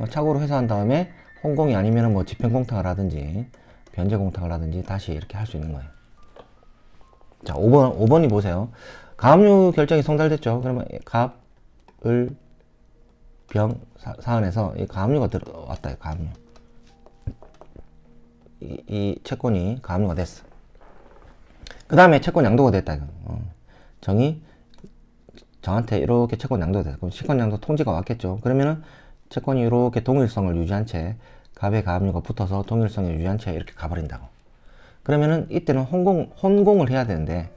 착오로 회수한 다음에 혼공이 아니면 뭐 집행공탁을 하든지 변제공탁을 하든지 다시 이렇게 할 수 있는 거예요. 자, 5번이 보세요. 가압류 결정이 송달됐죠. 그러면 갑을 병 사안에서 이 가압류가 들어왔다. 가압류. 이 채권이 가압류가 됐어. 그 다음에 채권 양도가 됐다. 정한테 이렇게 채권 양도가 됐어. 그럼 채권 양도 통지가 왔겠죠. 그러면은 채권이 이렇게 동일성을 유지한 채 갑의 가압류가 붙어서 동일성을 유지한 채 이렇게 가버린다고. 그러면은 이때는 혼공을 해야 되는데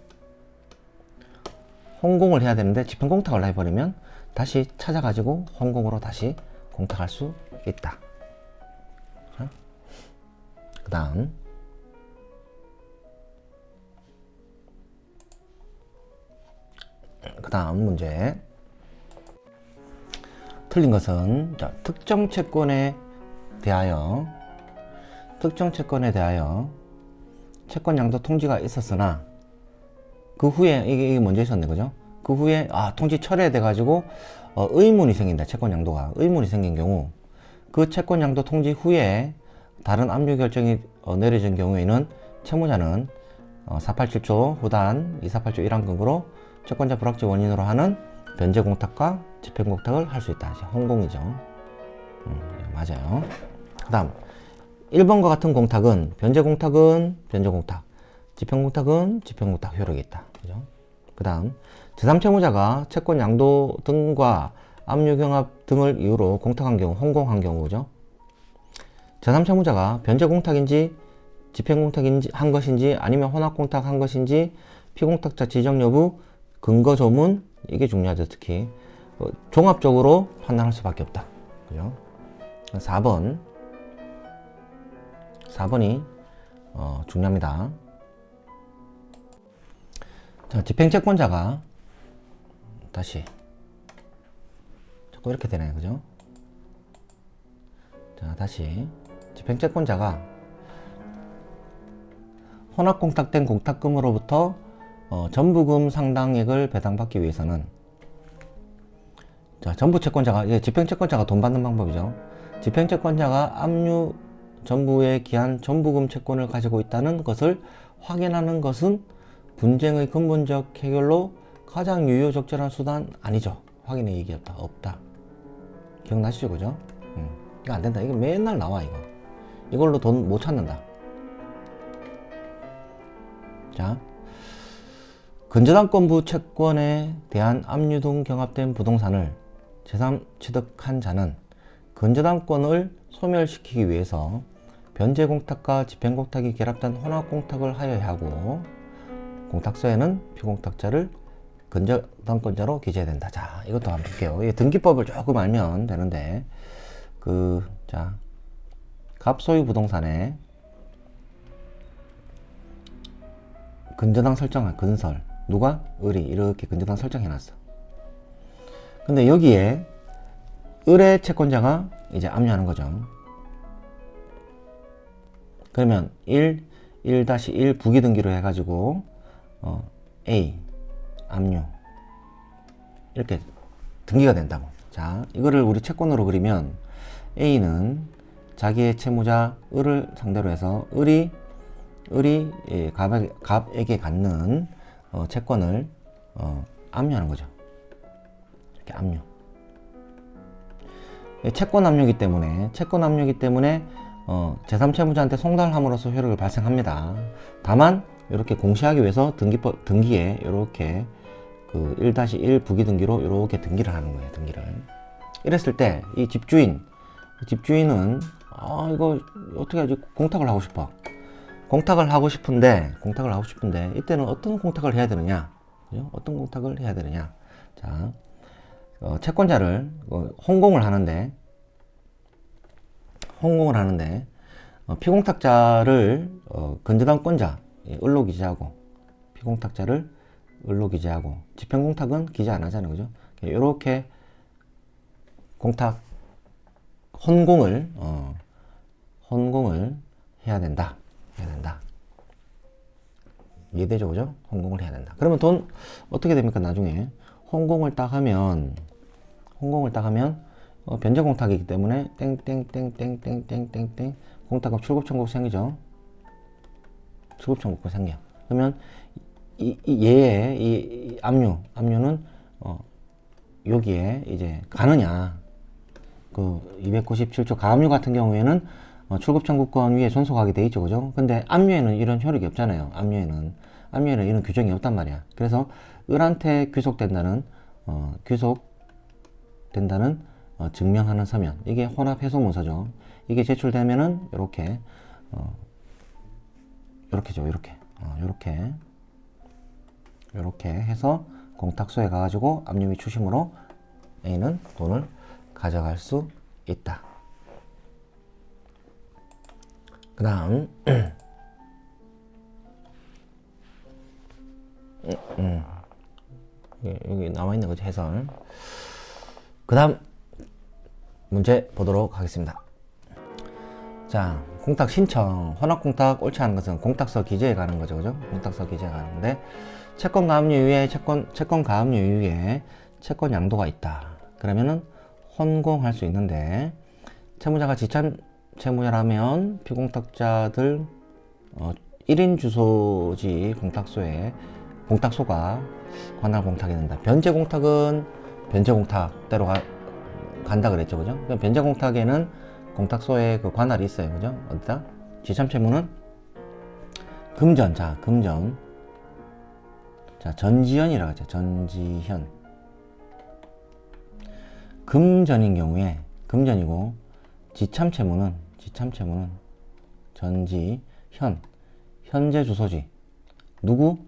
집행공탁을 해버리면 다시 찾아가지고 혼공으로 다시 공탁할 수 있다. 그 다음 문제. 틀린 것은, 자, 특정 채권에 대하여 채권 양도 통지가 있었으나 그 후에 이게 먼저 있었네, 그죠? 그 후에 통지 철회돼 가지고 의문이 생긴다. 채권 양도가 의문이 생긴 경우, 그 채권 양도 통지 후에 다른 압류 결정이 내려진 경우에는 채무자는 487조 후단 2487조 1항금으로 채권자 불확정 원인으로 하는 변제공탁과 집행공탁을 할 수 있다. 혼공이죠. 맞아요. 그 다음 1번과 같은 공탁은 변제공탁은 변제공탁, 집행공탁은 집행공탁 효력이 있다. 그죠? 그 다음 제3채무자가 채권 양도 등과 압류 경합 등을 이유로 공탁한 경우, 혼공한 경우죠. 제3채무자가 변제공탁인지 집행공탁인지 한 것인지 아니면 혼합공탁 한 것인지 피공탁자 지정 여부, 근거 조문, 이게 중요하죠. 특히 종합적으로 판단할 수밖에 없다. 그죠? 4번이 중요합니다. 자, 집행채권자가 다시 자꾸 이렇게 되네요. 그죠? 자, 다시 집행채권자가 혼합공탁된 공탁금으로부터 전부금 상당액을 배당받기 위해서는, 자, 전부 채권자가, 이제 집행채권자가 돈 받는 방법이죠. 집행채권자가 압류 전부에 기한 전부금 채권을 가지고 있다는 것을 확인하는 것은 분쟁의 근본적 해결로 가장 유효적절한 수단 아니죠. 확인의 이익이 없다. 기억나시죠, 그죠? 이거 안 된다. 이거 맨날 나와, 이거. 이걸로 돈 못 찾는다. 자, 근저당권부 채권에 대한 압류 등 경합된 부동산을 제3 취득한 자는 근저당권을 소멸시키기 위해서 변제공탁과 집행공탁이 결합된 혼합공탁을 하여야 하고, 공탁서에는 피공탁자를 근저당권자로 기재해야 된다. 자, 이것도 한번 볼게요. 이 등기법을 조금 알면 되는데, 자, 갑소유 부동산에 근저당 설정한 근설, 누가? 을이 이렇게 근저당 설정해놨어. 근데 여기에 을의 채권자가 이제 압류하는 거죠. 그러면 1-1 부기등기로 해가지고 A 압류 이렇게 등기가 된다고. 자, 이거를 우리 채권으로 그리면 A는 자기의 채무자 을을 상대로 해서 을이 갑에게 갖는 채권을 압류하는 거죠. 이렇게 압류. 채권 압류이기 때문에 제3채무자한테 송달함으로써 효력을 발생합니다. 다만 이렇게 공시하기 위해서 등기에 이렇게 1-1 부기등기로 이렇게 등기를 하는 거예요. 등기를. 이랬을 때 이 집주인은 이거 어떻게 하지? 공탁을 하고 싶어. 공탁을 하고 싶은데 이때는 어떤 공탁을 해야 되느냐? 그죠? 어떤 공탁을 해야 되느냐? 자, 채권자를 혼공을 하는데 피공탁자를 근저당권자 을로 기재하고, 피공탁자를 을로 기재하고, 집행공탁은 기재 안 하잖아요, 그죠? 이렇게 공탁 혼공을 해야 된다. 이해되죠, 그죠? 혼공을 해야 된다. 그러면 돈 어떻게 됩니까? 나중에 혼공을 딱 하면 변제공탁이기 때문에 땡땡땡땡땡땡땡땡 공탁금 출급청구 생기죠. 출급청구가 생겨. 그러면 얘의 이 압류는 여기에 이제 가느냐. 297조 가압류 같은 경우에는 출급청구권 위에 존속하게 돼 있죠, 그죠? 근데 압류에는 이런 효력이 없잖아요. 압류에는 이런 규정이 없단 말이야. 그래서 을한테 귀속된다는 증명하는 서면, 이게 혼합해소문서죠. 이게 제출되면은 요렇게 해서 공탁소에 가가지고 압류 및 추심으로 A는 돈을 가져갈 수 있다. 그 다음 여기 나와있는 거죠, 해설. 그 다음 문제 보도록 하겠습니다. 자, 공탁 신청, 혼합공탁 옳지 않은 것은 공탁서 기재에 가는 거죠, 그죠? 공탁서 기재에 가는데, 채권 가압류 이후에 채권 양도가 있다. 그러면은 혼공할 수 있는데, 채무자가 지참 채무자라면 피공탁자들 1인 주소지 공탁소가 관할 공탁이 된다. 변제공탁은 변제공탁대로 간다 그랬죠, 그죠? 그럼 변제공탁에는 공탁소에 그 관할이 있어요, 그죠? 어디다? 지참채무는 금전. 자, 전지현이라고 하죠. 전지현. 금전인 경우에 금전이고, 지참채무는 전지현. 현재 주소지. 누구?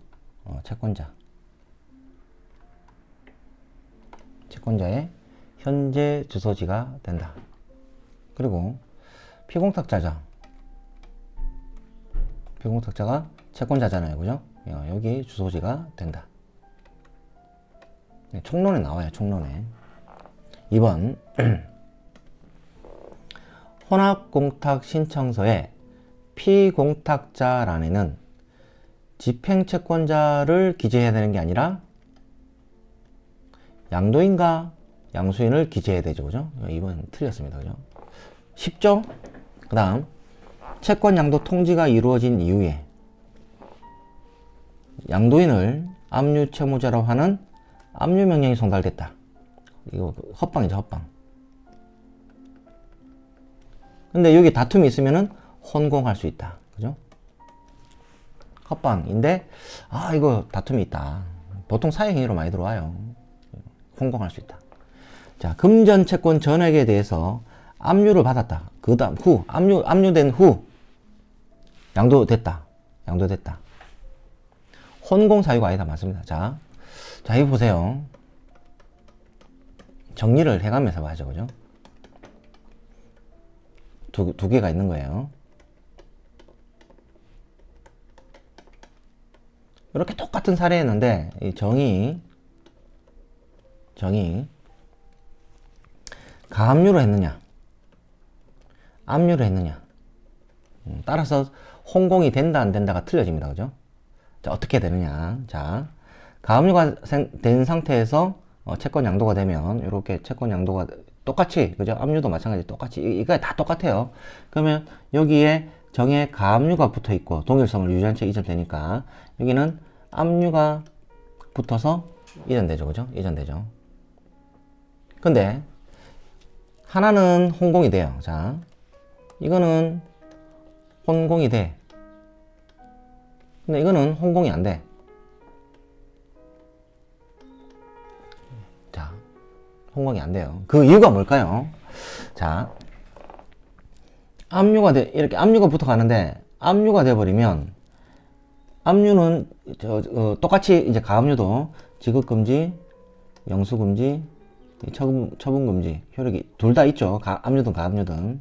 채권자의 현재 주소지가 된다. 그리고 피공탁자가 채권자잖아요, 그죠? 여기 주소지가 된다. 총론에 나와요, 총론에. 2번 혼합공탁 신청서에 피공탁자 란에는 집행채권자를 기재해야 되는 게 아니라 양도인과 양수인을 기재해야 되죠. 그죠? 이번 틀렸습니다. 그죠? 쉽죠? 그 다음 채권 양도 통지가 이루어진 이후에 양도인을 압류 채무자라고 하는 압류 명령이 송달됐다. 이거 헛방이죠, 헛방. 근데 여기 다툼이 있으면은 혼공할 수 있다. 그죠? 헛방인데, 이거 다툼이 있다. 보통 사행위로 많이 들어와요. 혼공할 수 있다. 자, 금전 채권 전액에 대해서 압류를 받았다. 그 다음, 압류된 후, 양도됐다. 혼공 사유가 아니다. 맞습니다. 자, 이거 보세요. 정리를 해가면서 봐야죠. 그죠? 두 개가 있는 거예요. 이렇게 똑같은 사례였는데, 이 정의, 가압류를 했느냐, 압류를 했느냐. 따라서 혼공이 된다, 안 된다가 틀려집니다. 그죠? 자, 어떻게 되느냐. 자, 가압류가 된 상태에서 채권 양도가 되면, 이렇게 채권 양도가 똑같이, 그죠? 압류도 마찬가지 똑같이, 이거 다 똑같아요. 그러면 여기에 정에 가압류가 붙어 있고, 동일성을 유지한 채 이전되니까, 여기는 압류가 붙어서 이전되죠. 그죠? 이전되죠. 근데, 하나는 혼공이 돼요. 자, 이거는 혼공이 돼. 근데 이거는 혼공이 안 돼. 자, 혼공이 안 돼요. 그 이유가 뭘까요? 자, 이렇게 압류가 붙어 가는데, 압류가 돼버리면, 압류는, 똑같이 이제 가압류도 지급금지, 영수금지, 처분금지, 효력이 둘 다 있죠. 압류든 가압류든.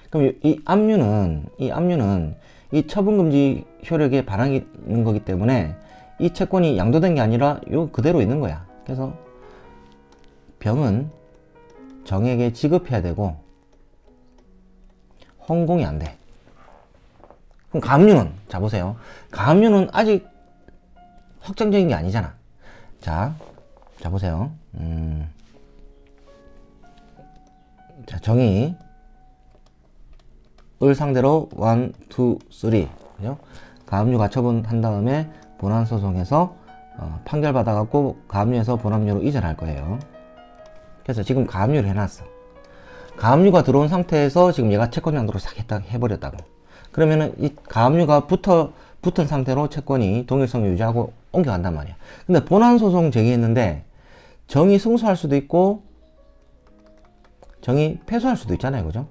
그럼 이 압류는 이 처분금지 효력에 반하는 거기 때문에 이 채권이 양도된 게 아니라 요 그대로 있는 거야. 그래서 병은 정에게 지급해야 되고 혼공이 안 돼. 그럼 가압류는, 자 보세요. 가압류는 아직 확정적인 게 아니잖아. 자 보세요. 자, 정의 을 상대로 1, 2, 3 그죠? 가압류 가처분 다음에 본안소송에서 판결받아갖고 가압류에서 본압류로 이전할 거예요. 그래서 지금 가압류를 해놨어. 가압류가 들어온 상태에서 지금 얘가 채권 양도를 싹 해버렸다고. 그러면은 이 가압류가 붙은 상태로 채권이 동일성을 유지하고 옮겨간단 말이야. 근데 본안소송 제기했는데 정의 승소할 수도 있고 정의 패소할 수도 있잖아요. 그죠?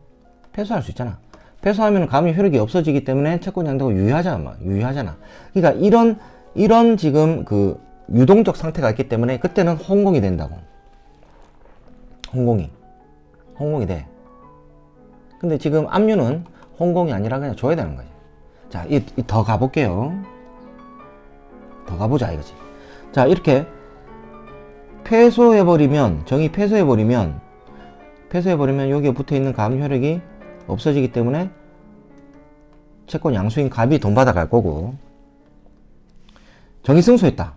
패소할 수 있잖아. 패소하면 가압류 효력이 없어지기 때문에 채권 양도가 유효하잖아. 그러니까 이런 지금 그 유동적 상태가 있기 때문에 그때는 혼공이 된다고. 혼공이 돼. 근데 지금 압류는 혼공이 아니라 그냥 줘야 되는 거지. 자, 더 가볼게요. 더 가보자 이거지. 자, 이렇게 정의 패소해버리면 여기에 붙어있는 가압류 효력이 없어지기 때문에 채권 양수인 갑이 돈 받아갈 거고, 정의 승소했다.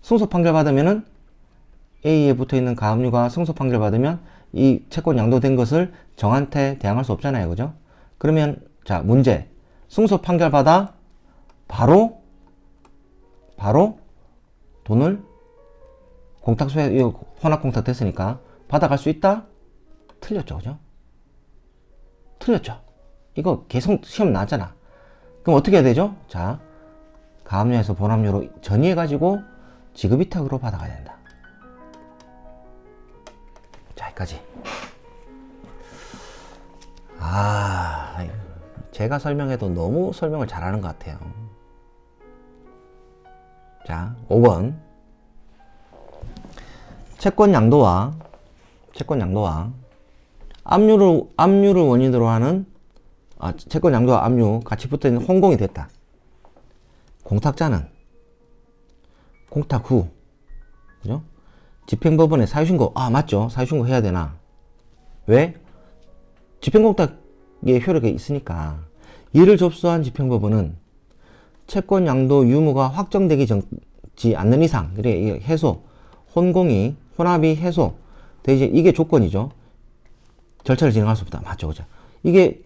승소 판결 받으면은 A에 붙어있는 가압류가 승소 판결 받으면 이 채권 양도된 것을 정한테 대항할 수 없잖아요. 그죠? 그러면 자, 문제. 승소 판결 받아 바로 돈을 혼합 공탁 됐으니까 받아갈 수 있다? 틀렸죠. 그죠? 틀렸죠. 이거 계속 시험 나왔잖아. 그럼 어떻게 해야 되죠? 자, 가압류에서 본압류로 전이해가지고 지급위탁으로 받아가야 된다. 자, 여기까지. 제가 설명해도 너무 설명을 잘하는 것 같아요. 자, 5번. 채권 양도와 압류를 원인으로 하는 채권 양도와 압류 같이 붙어있는 혼공이 됐다. 공탁자는 공탁 후, 그죠? 집행법원에 사유신고, 맞죠? 사유신고 해야 되나? 왜? 집행공탁의 효력이 있으니까. 이를 접수한 집행법원은 채권 양도 유무가 확정되지 않는 이상, 그래 이게 해소, 혼공이 혼합이 해소 되지, 이게 조건이죠. 절차를 진행할 수 없다. 맞죠, 그죠? 이게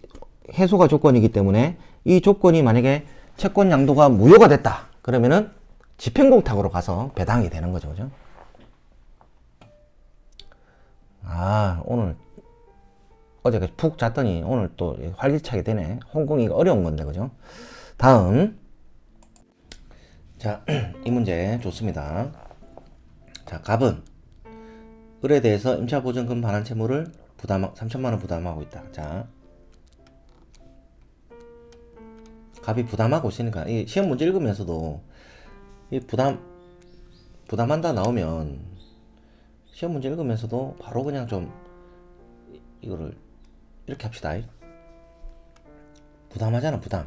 해소가 조건이기 때문에 이 조건이 만약에 채권 양도가 무효가 됐다. 그러면은 집행공탁으로 가서 배당이 되는 거죠, 그죠? 아, 오늘 어제 푹 잤더니 오늘 또 활기차게 되네. 홍콩이가 어려운 건데, 그죠? 다음. 자, 이 문제 좋습니다. 자, 갑은 을에 대해서 임차보증금 반환 채무를 3천만원 부담하고 있다. 자, 갑이 부담하고 있으니까 이 시험 문제 읽으면서도 이 부담한다 나오면 시험 문제 읽으면서도 바로 그냥 좀 이거를 이렇게 합시다. 부담하잖아, 부담.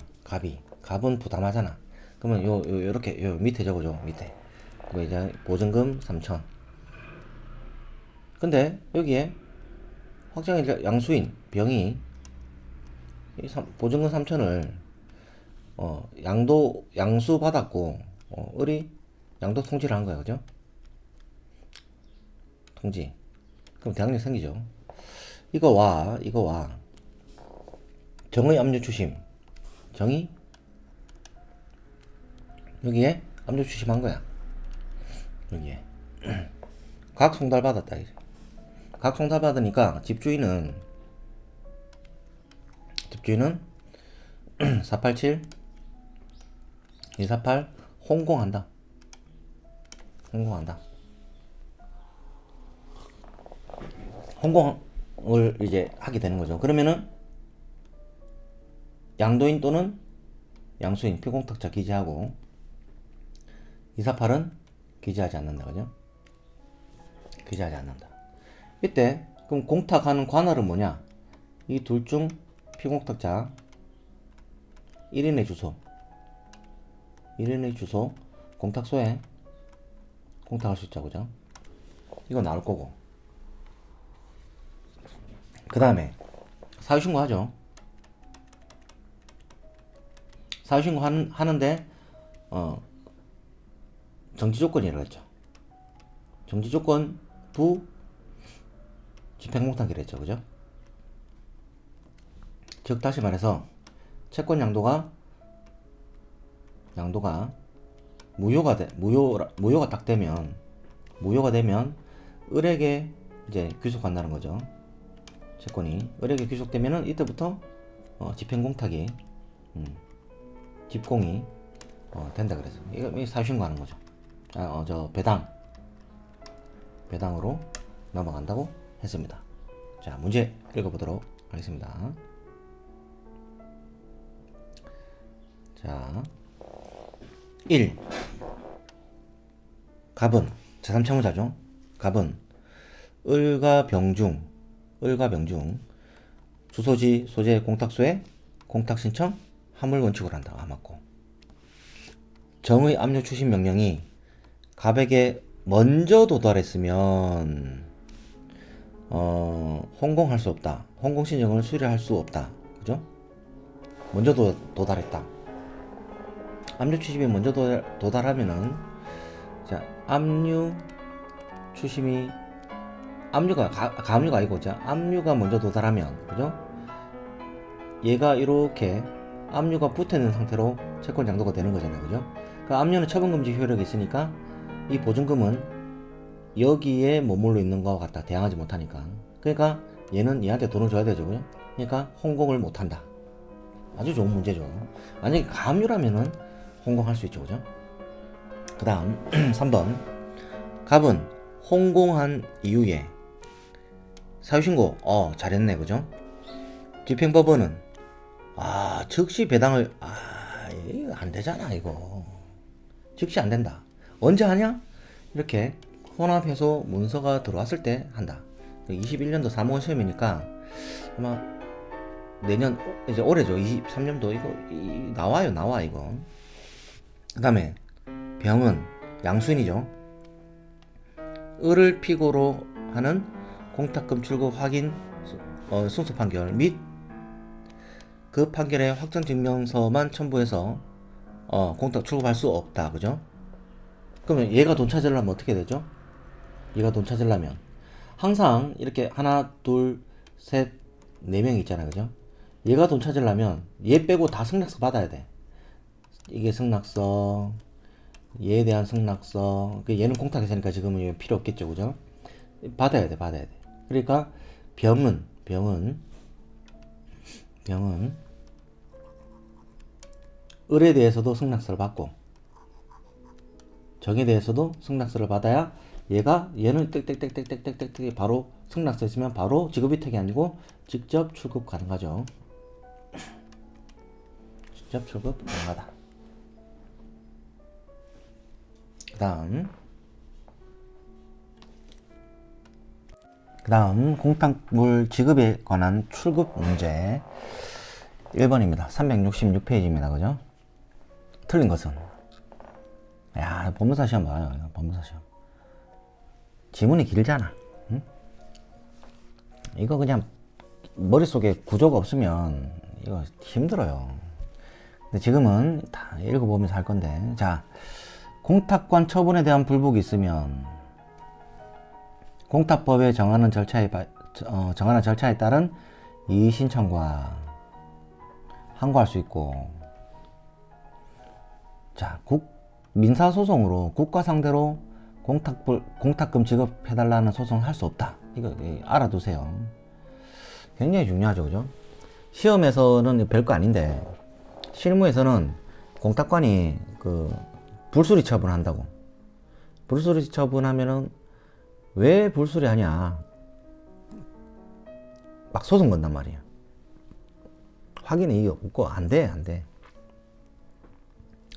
갑은 부담하잖아. 그러면 요렇게 요 밑에 적어줘. 밑에 이제 보증금 3천. 근데 여기에 확정일 양수인 병이 보증금 3천을 양수 받았고 을이 양도 통지를 한 거야, 그죠? 통지. 그럼 대항력 생기죠. 이거와 정의 압류 추심. 정의 여기에 압류 추심한 거야. 여기에 각 송달 받았다. 각 송달 받으니까 집주인은 487 248 홍공한다. 홍공을 이제 하게 되는 거죠. 그러면은 양도인 또는 양수인 피공탁자 기재하고 248은 기재하지 않는다. 그죠? 기재하지 않는다. 이때 그럼 공탁하는 관할은 뭐냐? 이 둘 중 피공탁자 1인의 주소 공탁소에 공탁할 수 있죠. 그죠? 이거 나올 거고, 그 다음에 사유신고 하죠. 사유신고 하는데 정지조건이라고 했죠. 정지조건 부 집행공탁이라 했죠. 그죠? 즉 다시 말해서 채권 양도가 무효가 딱 되면 을에게 이제 귀속한다는 거죠. 채권이 을에게 귀속되면은 이때부터 집행공탁이 집공이 된다. 그래서 이거 사유신고하는 거죠. 배당으로 넘어간다고 했습니다. 자, 문제 읽어보도록 하겠습니다. 자, 1. 갑은 제3채무자죠. 갑은 을과 병중 주소지 소재 공탁소에 공탁 신청 함을 원칙으로 한다. 맞고. 정의 압류 추심 명령이 갑에게 먼저 도달했으면 혼공할 수 없다. 혼공 신청을 수리할 수 없다. 그죠? 먼저 도달했다. 압류 추심이 먼저 도달하면은, 자, 압류 추심이 가압류가 아니고, 자, 압류가 먼저 도달하면, 그죠? 얘가 이렇게 압류가 붙어 있는 상태로 채권 양도가 되는 거잖아요. 그죠? 그 압류는 처분금지 효력이 있으니까 이 보증금은 여기에 머물러 있는 것과 같다. 대항하지 못하니까. 그러니까 얘는 얘한테 돈을 줘야 되죠. 그죠? 그러니까 혼공을 못한다. 아주 좋은 문제죠. 만약에 가압류라면은 혼공할 수 있죠. 그죠? 그 다음 3번 갑은 혼공한 이후에 사유신고 잘했네. 그죠? 집행법원은 즉시 배당을 이거 안 되잖아. 이거 즉시 안 된다. 언제 하냐? 이렇게 혼합해소 문서가 들어왔을 때 한다. 21년도 3월 시험이니까 아마 내년 이제 올해죠. 23년도 이거 나와 이거. 그 다음에 병은 양수인이죠. 을을 피고로 하는 공탁금 출고 확인 승소 판결 및 그 판결의 확정 증명서만 첨부해서 공탁 출급할 수 없다. 그죠? 그러면 얘가 돈 찾으려면 어떻게 되죠? 얘가 돈 찾으려면 항상 이렇게 하나, 둘, 셋, 네 명 있잖아. 그죠? 얘가 돈 찾으려면 얘 빼고 다 승낙서 받아야 돼. 이게 승낙서, 얘에 대한 승낙서. 얘는 공탁했으니까 지금은 필요 없겠죠. 그죠? 받아야 돼. 그러니까 병은 을에 대해서도 승낙서를 받고 정에 대해서도 승낙서를 받아야 얘는 땡땡땡땡땡땡땡 바로 승낙서 있으면 바로 지급위탁이 아니고 직접 출급 가능하죠. 직접 출급 가능하다. 그 다음 공탁물 지급에 관한 출급 문제 1번입니다. 366페이지입니다. 그죠? 틀린 것은 야 법무사 시험 봐요. 법무사 시험 지문이 길잖아. 응? 이거 그냥 머릿속에 구조가 없으면 이거 힘들어요. 근데 지금은 다 읽어보면서 할 건데, 자, 공탁관 처분에 대한 불복이 있으면 공탁법에 정하는 절차에 따른 이의신청과 항고할 수 있고, 자, 민사소송으로 국가 상대로 공탁금 지급해달라는 소송을 할 수 없다. 이거 알아두세요. 굉장히 중요하죠. 그죠? 시험에서는 별거 아닌데 실무에서는 공탁관이 불수리 처분한다고. 불수리 처분하면은 왜 불수리 하냐 막 소송 건단 말이야. 확인이 없고 안돼.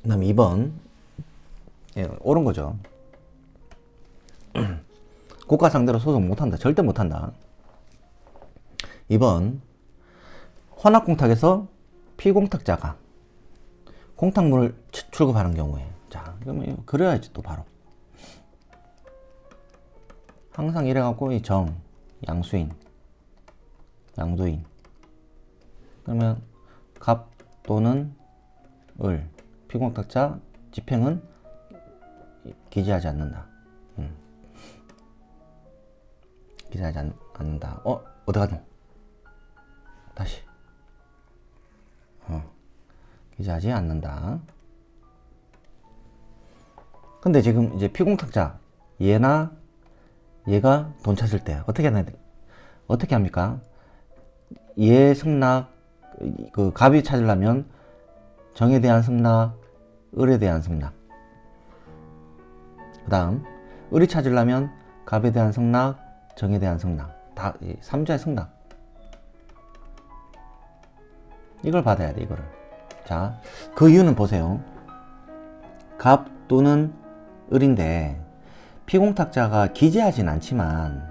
그 다음에 2번 옳은 거죠. 국가 상대로 소송 못한다. 절대 못한다. 2번 헌납공탁에서 피공탁자가 공탁물을 출급하는 경우에, 자, 그러면 그래야지 또 바로 항상 이래갖고 이 양수인, 양도인, 그러면 갑 또는 을, 피공탁자 집행은 기재하지 않는다. 기재하지 않는다. 어디 가노? 다시. 기재하지 않는다. 근데 지금 이제 피공탁자 얘가 돈 찾을 때 어떻게 합니까? 얘 승낙, 갑이 찾으려면 정에 대한 승낙, 을에 대한 승낙. 그 다음 을이 찾으려면 갑에 대한 승낙, 정에 대한 승낙. 다 3자의 승낙. 이걸 받아야 돼. 이거를. 자, 그 이유는 보세요. 갑 또는 을인데 피공탁자가 기재하진 않지만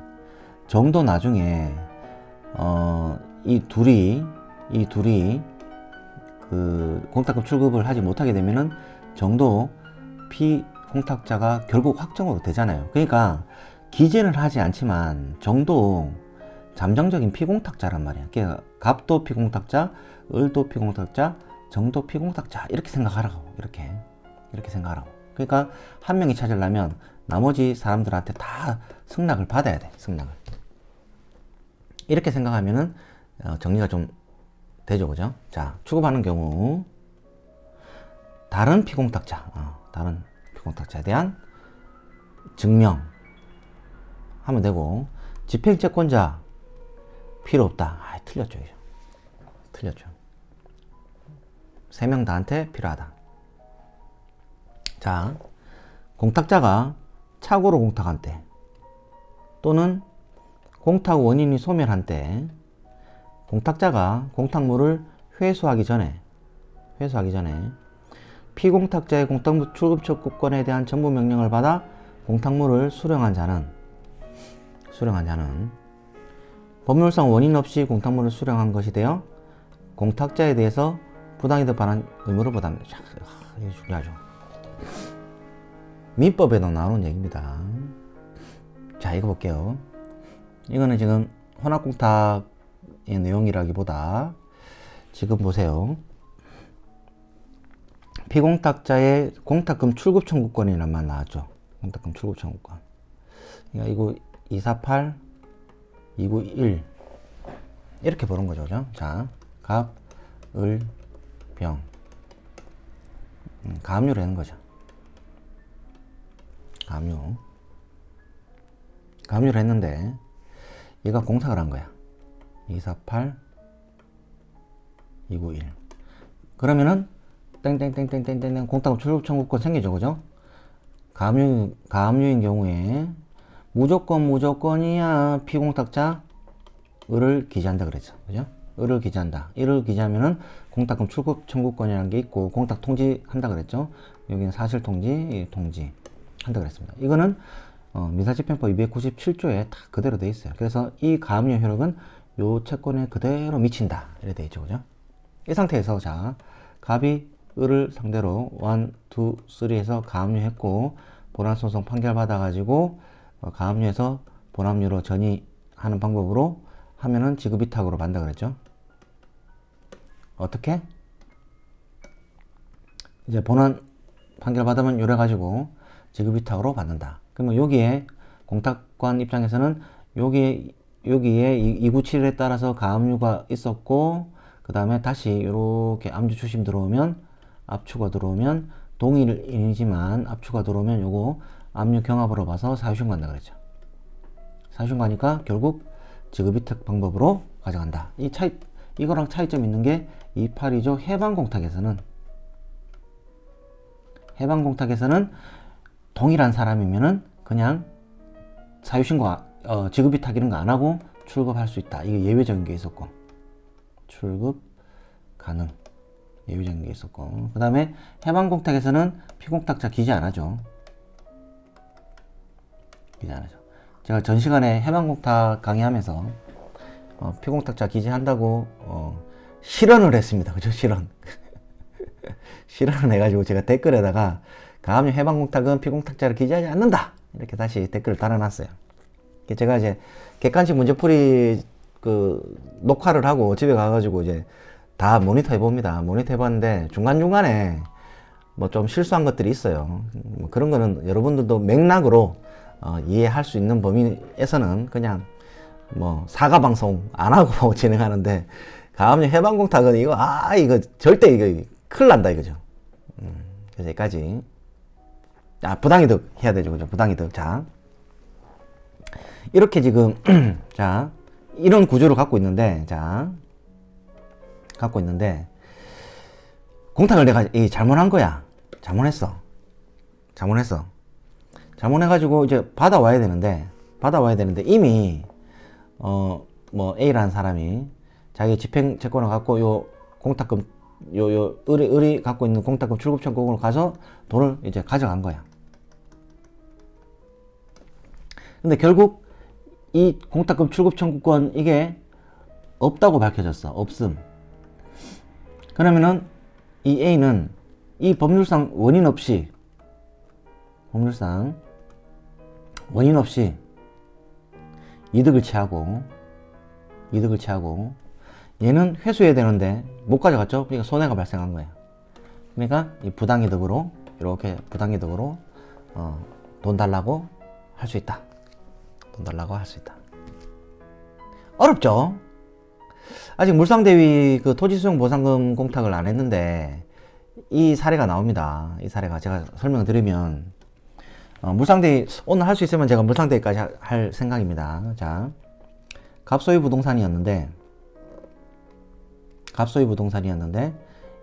정도 나중에 이 둘이 공탁금 출급을 하지 못하게 되면은 정도 피공탁자가 결국 확정으로 되잖아요. 그러니까 기재는 하지 않지만 정도 잠정적인 피공탁자란 말이야. 그러니까 갑도 피공탁자, 을도 피공탁자, 정도 피공탁자 이렇게 생각하라고. 이렇게 생각하라고. 그러니까 한 명이 찾으려면 나머지 사람들한테 다 승낙을 받아야 돼. 승낙을. 이렇게 생각하면은 정리가 좀 되죠. 그죠? 자, 출급하는 경우 다른 피공탁자에 대한 증명 하면 되고, 집행채권자 필요 없다. 틀렸죠. 틀렸죠. 3명 다한테 필요하다. 자, 공탁자가 착오로 공탁한 때 또는 공탁 원인이 소멸한 때 공탁자가 공탁물을 회수하기 전에 피공탁자의 공탁물 출급 촉구권에 대한 전부 명령을 받아 공탁물을 수령한 자는 법률상 원인 없이 공탁물을 수령한 것이 되어 공탁자에 대해서 부당이득 반환 의무를 부담합니다. 이게 중요하죠. 민법에도 나오는 얘기입니다. 자, 이거 볼게요. 이거는 지금 혼합공탁의 내용이라기보다 지금 보세요. 피공탁자의 공탁금 출급 청구권이란만 나왔죠. 공탁금 출급 청구권. 그러니까 이거 248, 291 이렇게 보는 거죠. 그죠? 자, 갑, 을, 병. 가압류를 하는 거죠. 가압류. 가압류를 했는데 얘가 공탁을 한 거야. 248, 291. 그러면은 땡땡땡땡땡땡 공탁금 출급 청구권 생기죠. 그죠? 가압류인 경우에 무조건이야 피공탁자 을을 기재한다 그랬죠. 그죠? 을을 기재한다. 을을 기재하면은 공탁금 출급 청구권이라는 게 있고 공탁 통지한다 그랬죠. 여기는 사실 통지, 통지 한다 그랬습니다. 이거는 민사집행법 297조에 다 그대로 돼 있어요. 그래서 이 가압류 효력은 요 채권에 그대로 미친다. 이렇게 돼 있죠. 그죠? 이 상태에서 자, 갑이 을을 상대로 1, 2, 3에서 가압류했고 본안소송 판결 받아가지고 가압류에서 본압류로 전이하는 방법으로 하면은 지급위탁으로 받는다 그랬죠. 어떻게? 이제 본안 판결 받으면 요래 가지고 지급위탁으로 받는다. 그러면 여기에 공탁관 입장에서는 여기에 297에 따라서 가압류가 있었고 그 다음에 다시 이렇게 암주 추심 들어오면 압추가 들어오면 동일인이지만 압추가 들어오면 요거 압류 경합으로 봐서 사유신 간다 그랬죠. 사유신 가니까 결국 지급위탁 방법으로 가져간다. 이거랑 차이점 있는 게 28이죠. 해방공탁에서는 동일한 사람이면은 그냥 사유신고 지급위탁 이런 거 안 하고 출급할 수 있다. 이게 예외적인 게 있었고 출급 가능 예외적인 게 있었고 그 다음에 해방공탁에서는 피공탁자 기재 안 하죠. 기재 안 하죠. 제가 전 시간에 해방공탁 강의하면서 피공탁자 기재한다고 실언을 했습니다. 그죠? 실언. 실언을 해가지고 제가 댓글에다가 가압류 해방공탁은 피공탁자를 기재하지 않는다. 이렇게 다시 댓글을 달아놨어요. 제가 이제 객관식 문제풀이 녹화를 하고 집에 가가지고 이제 다 모니터 해봅니다. 모니터 해봤는데 중간중간에 뭐 좀 실수한 것들이 있어요. 뭐 그런 거는 여러분들도 맥락으로 이해할 수 있는 범위에서는 그냥 뭐 사과 방송 안 하고 진행하는데 가압류 해방공탁은 이거 절대 이거 큰일 난다 이거죠. 그래서 여기까지 부당이득 해야 되죠. 그죠? 부당이득. 자, 이렇게 지금 자 이런 구조를 갖고 있는데 공탁을 내가 잘못한 거야. 잘못해가지고 이제 받아와야 되는데 이미 뭐 A라는 사람이 자기 집행 채권을 갖고 요 공탁금 을이 갖고 있는 공탁금 출급 청구권으로 가서 돈을 이제 가져간 거야. 근데 결국 이 공탁금 출급 청구권 이게 없다고 밝혀졌어. 없음. 그러면은 이 A는 이 법률상 원인 없이 이득을 취하고 얘는 회수해야 되는데 못 가져갔죠. 그러니까 손해가 발생한 거야. 그러니까 이 부당이득으로 이렇게 돈 달라고 할 수 있다. 어렵죠? 아직 물상대위 토지수용보상금 공탁을 안 했는데 이 사례가 나옵니다. 이 사례가 제가 설명을 드리면 물상대위 오늘 할 수 있으면 제가 물상대위까지 할 생각입니다. 자, 갑소유 부동산이었는데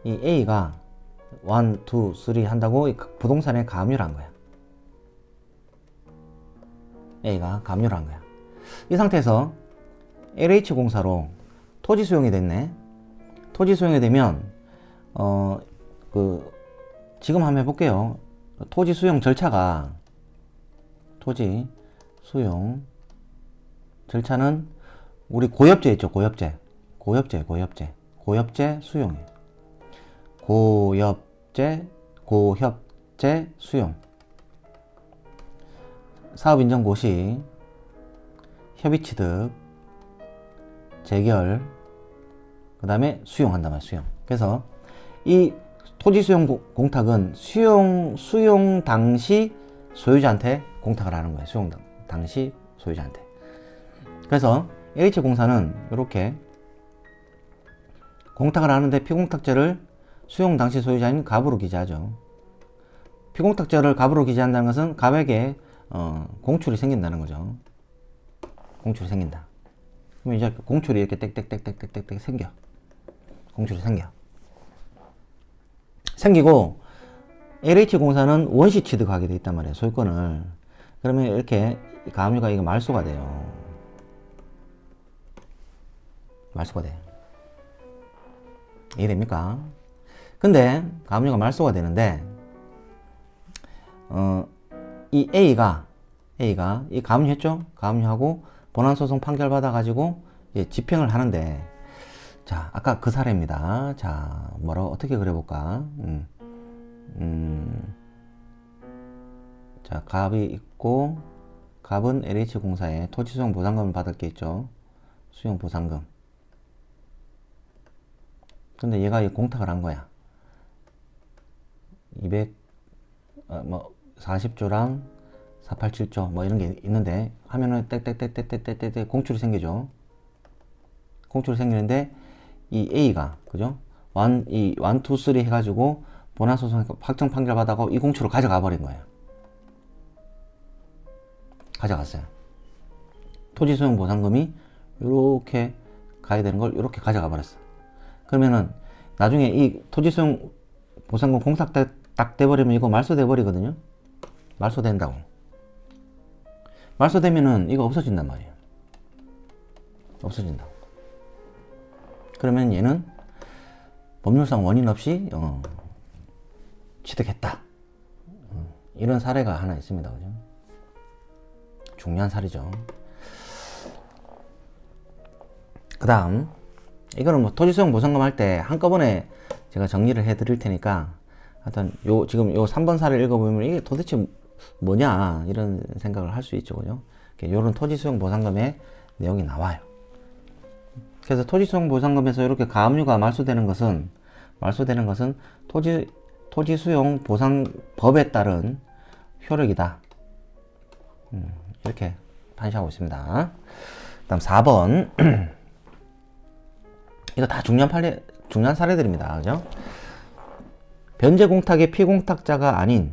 이 A가 1, 2, 3 한다고 부동산에 가압류를 한 거야. A가 가압류를 한 거야. 이 상태에서 LH공사로 토지 수용이 됐네. 토지 수용이 되면 지금 한번 해볼게요. 토지 수용 절차는 우리 고엽제 있죠. 고엽제 수용이에요. 고협제 수용. 사업인정고시, 협의취득, 재결, 그 다음에 수용한단 말이에요. 수용. 그래서 이 토지 수용 공탁은 수용 당시 소유자한테 공탁을 하는 거예요. 수용 당시 소유자한테. 그래서 LH공사는 이렇게 공탁을 하는데 피공탁자를 수용 당시 소유자인 갑으로 기재하죠. 피공탁자를 갑으로 기재한다는 것은 갑에게 공출이 생긴다는 거죠. 공출이 생긴다. 그러면 이제 공출이 이렇게 땡땡땡땡땡땡 생겨. 공출이 생기고 LH공사는 원시 취득하게 돼 있단 말이에요. 소유권을. 그러면 이렇게 가압류가 이거 말소가 돼요. 말소가 돼. 이해됩니까? 근데 가압류가 말소가 되는데 이 A가 이 가압류 했죠? 가압류하고 본안소송 판결 받아가지고 이제 집행을 하는데, 자, 아까 그 사례입니다. 자, 어떻게 그려볼까? 자, 갑이 있고, 갑은 LH공사에 토지 수용 보상금을 받을 게 있죠. 수용 보상금. 근데 얘가 공탁을 한 거야. 40조랑 487조 뭐 이런 게 있는데 하면은 땡땡땡땡땡땡땡 공출이 생기죠. 공출이 생기는데 이 A가 그죠? 1, 2, 3 해가지고 본안소송 확정 판결 받아고 이 공출을 가져가 버린 거예요. 가져갔어요. 토지 수용 보상금이 이렇게 가야 되는 걸 이렇게 가져가 버렸어. 그러면은 나중에 이 토지 수용 보상금 공탁 딱 돼버리면 이거 말소돼 버리거든요. 말소된다고. 말소되면은 이거 없어진단 말이에요. 없어진다고. 그러면 얘는 법률상 원인 없이 취득했다. 이런 사례가 하나 있습니다. 그죠? 중요한 사례죠. 그 다음, 이거는 뭐 토지수용 보상금 할 때 한꺼번에 제가 정리를 해 드릴 테니까, 하여튼 지금 요 3번 사례를 읽어보면 이게 도대체 뭐냐, 이런 생각을 할 수 있죠. 그죠? 요런 토지수용 보상금의 내용이 나와요. 그래서 토지수용 보상금에서 이렇게 가압류가 말소되는 것은 토지수용 보상법에 따른 효력이다. 이렇게 판시하고 있습니다. 다음 4번. 이거 다 중요한 사례들입니다. 그죠? 변제 공탁의 피공탁자가 아닌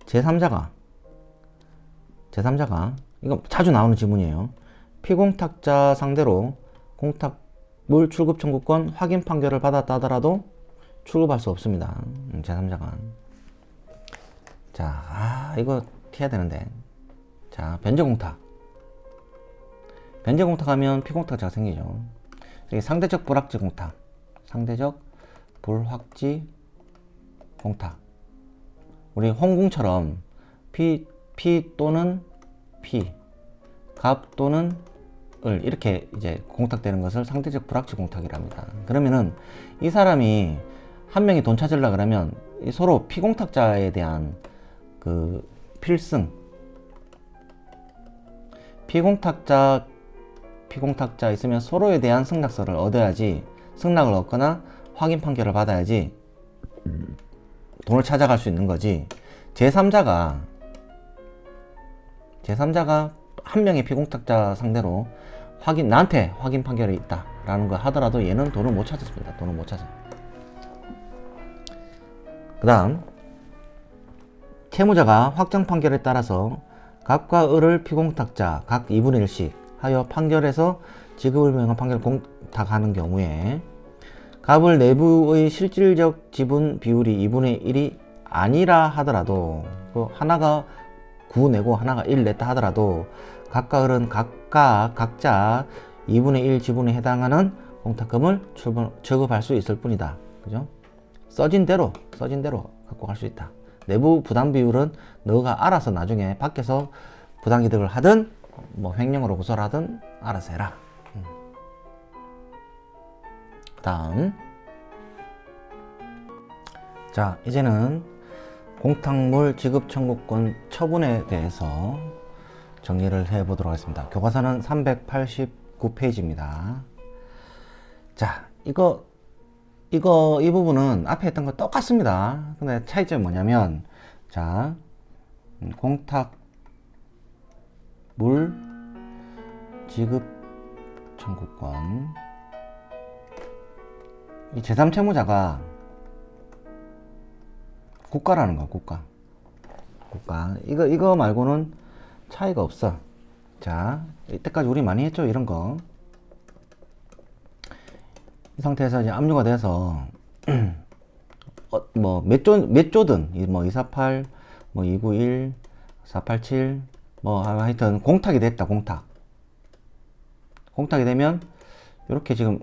제3자가 이거 자주 나오는 지문이에요. 피공탁자 상대로 공탁물 출급 청구권 확인 판결을 받았다 하더라도 출급할 수 없습니다. 제3자가. 자, 이거 해야 되는데. 자, 변제공탁. 변제공탁하면 피공탁자가 생기죠. 상대적 불확지 공탁. 상대적 불확지 공탁. 우리 홍궁처럼 P 또는 P, 갑 또는 을 이렇게 이제 공탁되는 것을 상대적 불확지 공탁이랍니다. 그러면은 이 사람이 한 명이 돈 찾으려 그러면 서로 피공탁자에 대한 그 필승, 피공탁자 있으면 서로에 대한 승낙서를 얻어야지, 승낙을 얻거나 확인 판결을 받아야지 돈을 찾아갈 수 있는 거지. 제3자가 한 명의 피공탁자 상대로 나한테 확인 판결이 있다 라는 거 하더라도 얘는 돈을 못 찾았습니다. 돈을 못 찾아요. 그 다음, 채무자가 확정 판결에 따라서 갑과 을을 피공탁자 각 2분의 1씩 하여 판결에서 지급을 명한 판결을 공탁하는 경우에 갑을 내부의 실질적 지분 비율이 2분의 1이 아니라 하더라도, 하나가 9 내고 하나가 1 냈다 하더라도 갑과 을은 각자 2분의 1 지분에 해당하는 공탁금을 지급할 수 있을 뿐이다. 그죠? 써진 대로 갖고 갈 수 있다. 내부 부담 비율은 너가 알아서 나중에 밖에서 부당이득을 하든 뭐 횡령으로 고소를 하든 알아서 해라. 다음, 자, 이제는 공탁물 지급 청구권 처분에 대해서 정리를 해 보도록 하겠습니다. 교과서는 389페이지입니다. 자, 이 부분은 앞에 했던 거 똑같습니다. 근데 차이점이 뭐냐면, 자, 공탁 물 지급 청구권. 이 제3채무자가 국가라는 거야, 국가. 이거 말고는 차이가 없어. 자, 이때까지 우리 많이 했죠, 이런 거. 이 상태에서 이제 압류가 돼서, 뭐, 몇 조든, 뭐, 248, 뭐, 291, 487, 뭐, 하여튼, 공탁이 됐다, 공탁이 되면, 이렇게 지금,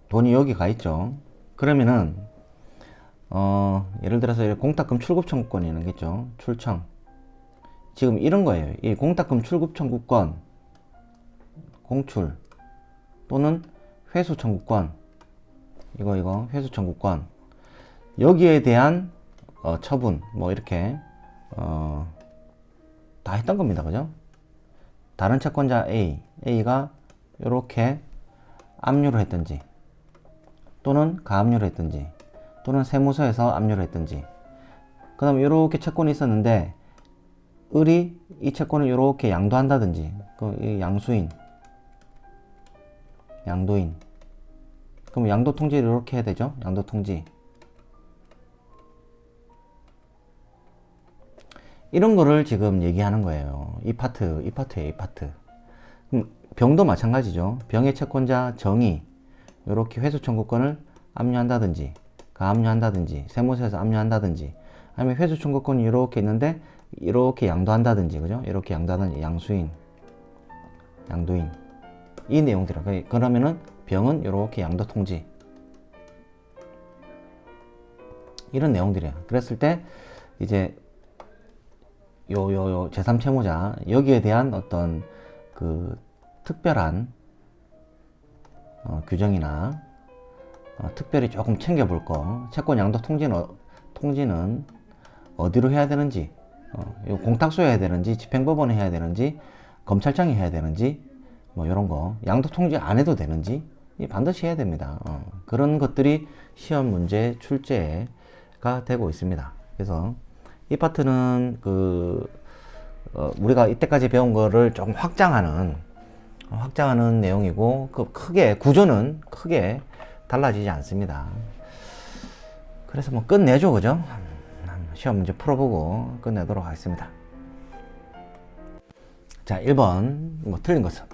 돈이 여기 가 있죠. 그러면은, 예를 들어서 공탁금 출급 청구권이 있는 게 있죠. 출청. 지금 이런 거예요. 이 공탁금 출급 청구권, 공출, 또는 회수 청구권, 이거 회수 청구권, 여기에 대한 처분, 뭐 이렇게 다 했던 겁니다. 그죠? 다른 채권자 A가 이렇게 압류를 했든지, 또는 가압류를 했든지, 또는 세무서에서 압류를 했든지, 그 다음에 이렇게 채권이 있었는데 을이 이 채권을 이렇게 양도한다든지, 이 양도인. 그럼 양도 통지를 이렇게 해야 되죠. 양도 통지. 이런 거를 지금 얘기하는 거예요. 이 파트예요, 이 파트. 그럼 병도 마찬가지죠. 병의 채권자 정이 이렇게 회수 청구권을 압류한다든지, 가압류한다든지, 세무서에서 압류한다든지, 아니면 회수 청구권이 이렇게 있는데 이렇게 양도한다든지, 그죠? 이렇게 양도하는 양도인. 이 내용들이라. 그러면은 병은 이렇게 양도 통지. 이런 내용들이야. 그랬을 때 이제 요 제3채무자 여기에 대한 어떤 그 특별한 규정이나 특별히 조금 챙겨볼 거, 채권 양도 통지는 어디로 해야 되는지, 공탁소에 해야 되는지, 집행법원에 해야 되는지, 검찰청에 해야 되는지, 뭐 이런 거, 양도 통지 안 해도 되는지 반드시 해야 됩니다. 그런 것들이 시험 문제 출제가 되고 있습니다. 그래서 이 파트는 우리가 이때까지 배운 거를 조금 확장하는 내용이고, 구조는 크게 달라지지 않습니다. 그래서 뭐 끝내죠, 그죠? 시험 문제 풀어보고 끝내도록 하겠습니다. 자, 1번 뭐 틀린 것은,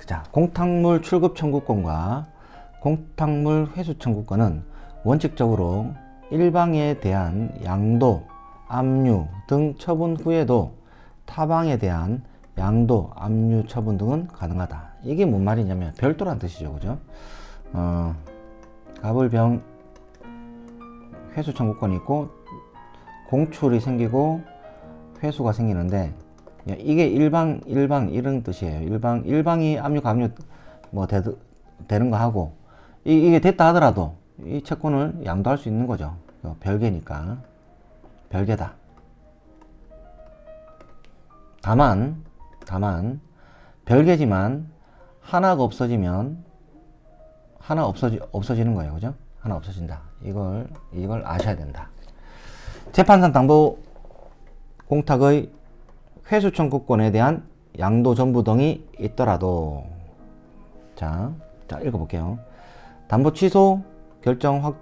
자, 공탁물 출급 청구권과 공탁물 회수 청구권은 원칙적으로 일방에 대한 양도, 압류 등 처분 후에도 타방에 대한 양도, 압류 처분 등은 가능하다. 이게 뭔 말이냐면 별도란 뜻이죠, 그죠? 갑을병 회수 청구권이 있고 공출이 생기고 회수가 생기는데, 이게 일방 이런 뜻이에요. 일방이 압류, 가압류 뭐 되는 거 하고, 이게 됐다 하더라도 이 채권을 양도할 수 있는 거죠. 별개니까. 별개다. 다만 별개지만 하나가 없어지면 하나 없어지는 거예요. 그죠? 하나 없어진다. 이걸 아셔야 된다. 재판상 담보 공탁의 회수 청구권에 대한 양도 전부 등이 있더라도, 자 읽어볼게요. 담보 취소 결정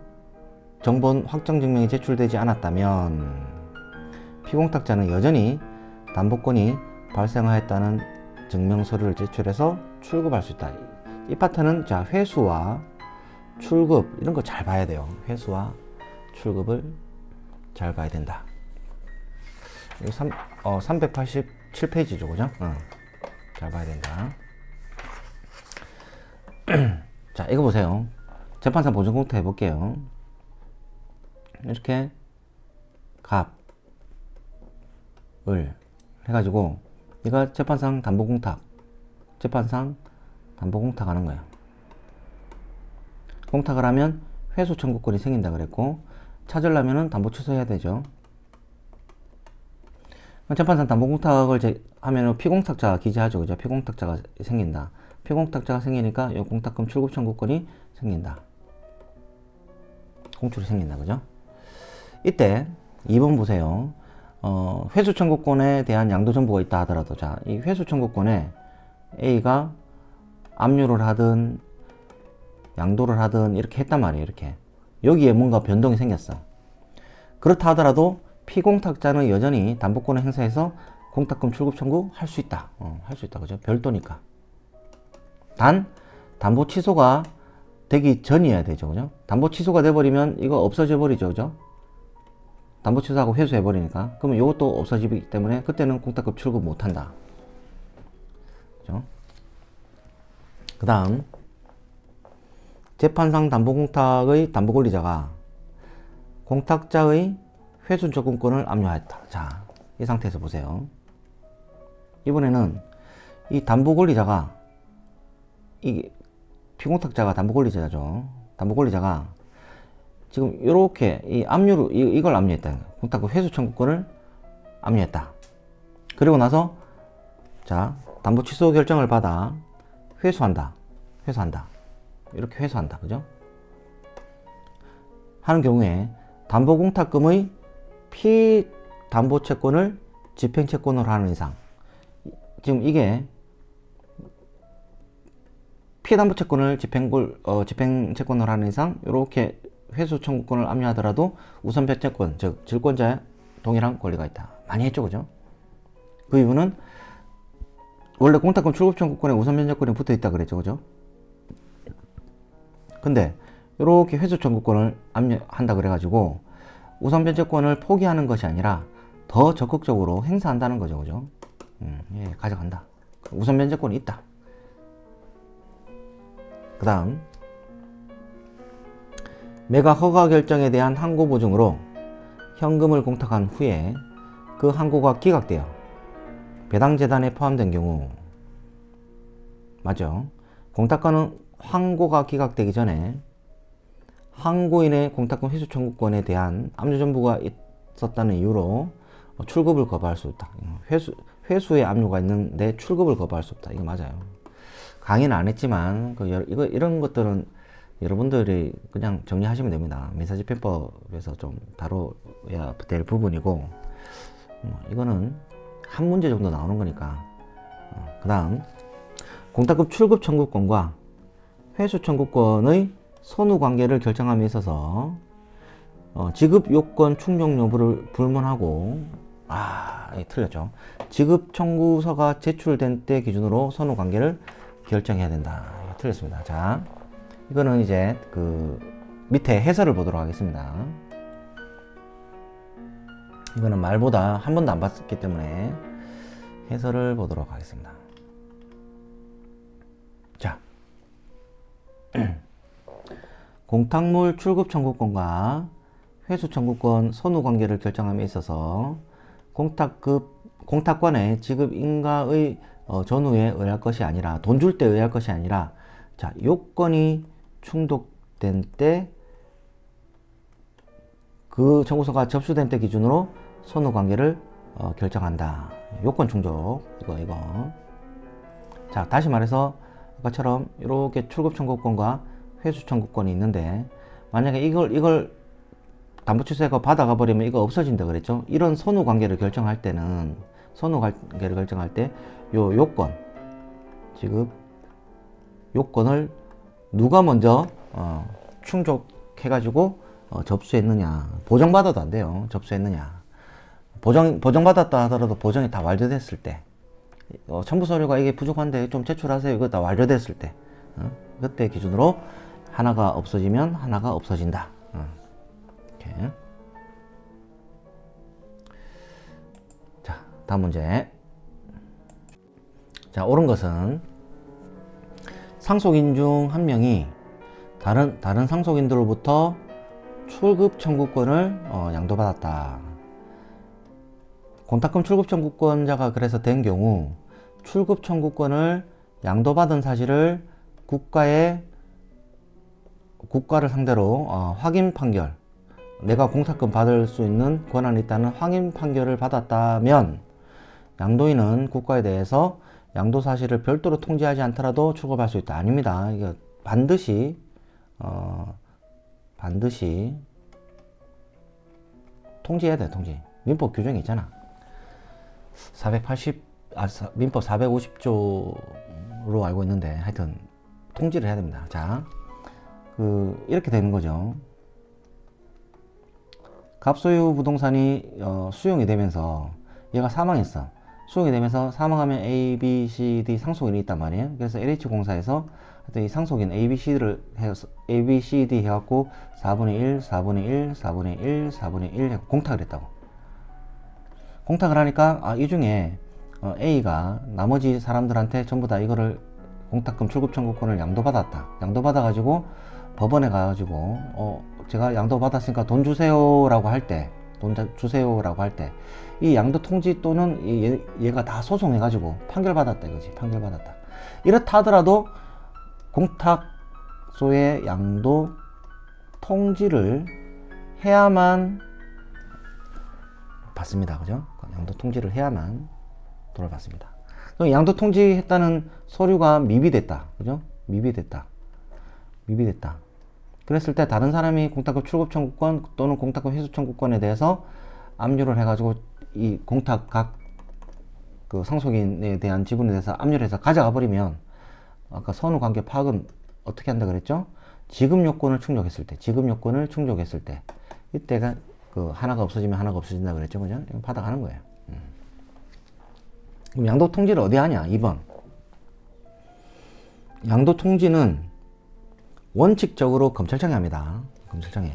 정본 확정 증명이 제출되지 않았다면 피공탁자는 여전히 담보권이 발생하였다는 증명서류를 제출해서 출급할 수 있다. 이 파트는 자, 회수와 출급 이런 거 잘 봐야 돼요. 회수와 출급을 잘 봐야 된다. 387페이지죠, 그죠? 잘 봐야 된다. 자, 이거 보세요. 재판상 보증공탁 해볼게요. 이렇게 갑을 해가지고, 이거 재판상 담보공탁 하는 거야. 공탁을 하면 회수 청구권이 생긴다 그랬고, 찾으려면은 담보 취소해야 되죠. 재판상 담보공탁을 하면은 피공탁자 기재하죠, 그죠? 피공탁자가 생긴다. 피공탁자가 생기니까 이 공탁금 출급 청구권이 생긴다. 공출이 생긴다. 그죠? 이때 2번 보세요. 회수 청구권에 대한 양도 정보가 있다 하더라도, 자, 이 회수 청구권에 A가 압류를 하든 양도를 하든 이렇게 했단 말이에요. 이렇게 여기에 뭔가 변동이 생겼어. 그렇다 하더라도 피공탁자는 여전히 담보권을 행사해서 공탁금 출급 청구 할 수 있다. 할 수 있다. 그죠? 별도니까. 단 담보 취소가 되기 전이어야 되죠. 그죠? 담보 취소가 돼버리면 이거 없어져 버리죠. 그죠? 담보 취소하고 회수해 버리니까. 그러면 이것도 없어지기 때문에 그때는 공탁금 출급 못 한다. 그죠? 그 다음, 재판상 담보공탁의 담보권리자가 공탁자의 회수저금권을 압류하였다. 자, 이 상태에서 보세요. 이번에는 이 담보권리자가, 이 피공탁자가 담보권리자죠. 담보권리자가 지금 이렇게 이 압류를, 이걸 압류했다. 공탁금 회수청구권을 압류했다. 그리고 나서, 자, 담보 취소 결정을 받아 회수한다. 이렇게 회수한다. 그죠? 하는 경우에 담보공탁금의 피담보채권을 집행채권으로 하는 이상, 지금 이게 피담보채권을 집행채권으로 하는 이상 이렇게 회수 청구권을 압류하더라도 우선 변제권, 즉 질권자의 동일한 권리가 있다. 많이 했죠. 그죠? 그 이유는 원래 공탁금 출급 청구권에 우선 변제권이 붙어 있다 그랬죠. 그죠? 근데 이렇게 회수 청구권을 압류한다 그래가지고 우선 변제권을 포기하는 것이 아니라 더 적극적으로 행사한다는 거죠. 그죠? 예, 가져간다. 우선 변제권이 있다. 그 다음, 매각 허가 결정에 대한 항고 보증으로 현금을 공탁한 후에 그 항고가 기각되어 배당재단에 포함된 경우, 맞죠? 공탁권은 항고가 기각되기 전에 항고인의 공탁권 회수 청구권에 대한 압류 정보가 있었다는 이유로 출급을 거부할 수 있다. 회수에 압류가 있는데 출급을 거부할 수 없다. 이거 맞아요. 강의는 안 했지만 이런 것들은 여러분들이 그냥 정리하시면 됩니다. 민사집행법에서 좀 다뤄야 될 부분이고, 이거는 한 문제 정도 나오는 거니까. 그 다음, 공탁금 출급 청구권과 회수 청구권의 선후 관계를 결정함에 있어서 지급 요건 충족 여부를 불문하고, 틀렸죠. 지급 청구서가 제출된 때 기준으로 선후 관계를 결정해야 된다. 틀렸습니다. 자, 이거는 이제 그 밑에 해설을 보도록 하겠습니다. 이거는 말보다 한 번도 안 봤기 때문에 해설을 보도록 하겠습니다. 자, 공탁물 출급 청구권과 회수 청구권 선후 관계를 결정함에 있어서 공탁권의 지급 인가의 전후에 의할 것이 아니라, 돈 줄 때 의할 것이 아니라, 자, 요건이 충족된 때, 그 청구서가 접수된 때 기준으로 선후 관계를 결정한다. 요건 충족, 이거. 자, 다시 말해서 아까처럼 이렇게 출급 청구권과 회수 청구권이 있는데, 만약에 이걸 담보취소가 받아가 버리면 이거 없어진다 그랬죠. 이런 선후 관계를 결정할 때는, 요 요건, 지급 요건을 누가 먼저 충족해가지고 접수했느냐. 보정받아도 안 돼요. 접수했느냐. 보정받았다 하더라도 보정이 다 완료됐을 때, 첨부 서류가 이게 부족한데 좀 제출하세요. 이거 다 완료됐을 때, 그때 기준으로 하나가 없어지면 하나가 없어진다. 이렇게. 자, 다음 문제. 자, 옳은 것은 상속인 중 한 명이 다른 상속인들로부터 출급 청구권을 양도받았다. 공탁금 출급 청구권자가 그래서 된 경우 출급 청구권을 양도받은 사실을 국가를 상대로 확인 판결, 내가 공탁금 받을 수 있는 권한이 있다는 확인 판결을 받았다면 양도인은 국가에 대해서 양도 사실을 별도로 통지하지 않더라도 출급할 수 있다. 아닙니다. 이거 반드시 통지해야 돼. 통지. 민법 규정이 있잖아. 민법 450조로 알고 있는데 하여튼 통지를 해야 됩니다. 자, 이렇게 되는 거죠. 갑소유 부동산이 수용이 되면서 얘가 사망했어. 수용이 되면서 사망하면 A, B, C, D 상속인이 있단 말이에요. 그래서 LH공사에서 이 상속인 A, B, C, D 해갖고 4분의 1, 4분의 1, 4분의 1, 4분의 1 해갖고 공탁을 했다고. 공탁을 하니까 이 중에 A가 나머지 사람들한테 전부 다 이거를 공탁금 출급 청구권을 양도받았다. 양도받아가지고 법원에 가가지고 제가 양도받았으니까 돈 주세요라고 할 때, 이 양도 통지 또는 얘가 다 소송해가지고 판결받았다 이거지. 판결받았다. 이렇다 하더라도 공탁소의 양도 통지를 해야만 받습니다. 그죠? 양도 통지를 해야만 돈을 받습니다. 양도 통지했다는 서류가 미비됐다. 그죠? 미비됐다. 그랬을 때 다른 사람이 공탁금 출급 청구권 또는 공탁금 회수 청구권에 대해서 압류를 해가지고 이 공탁 각 상속인에 대한 지분에 대해서 압류를 해서 가져가 버리면 아까 선후관계 파악은 어떻게 한다 그랬죠? 지급 요건을 충족했을 때 이때가 하나가 없어지면 하나가 없어진다 그랬죠, 그죠? 이거 받아가는 거예요. 그럼 양도 통지를 어디 하냐? 2번. 양도 통지는 원칙적으로 검찰청에 합니다. 검찰청에.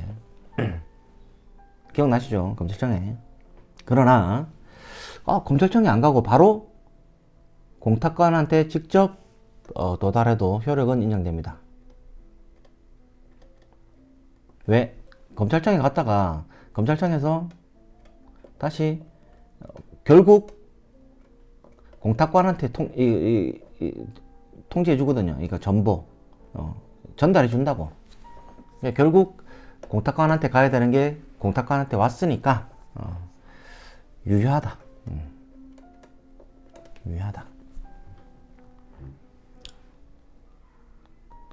기억나시죠? 검찰청에. 그러나 검찰청에 안 가고 바로 공탁관한테 직접 도달해도 효력은 인정됩니다. 왜? 검찰청에 갔다가 검찰청에서 다시 결국 공탁관한테 통지해 주거든요. 그러니까 전보 전달해 준다고. 그러니까 결국 공탁관한테 가야 되는 게 공탁관한테 왔으니까 유효하다. 유효하다.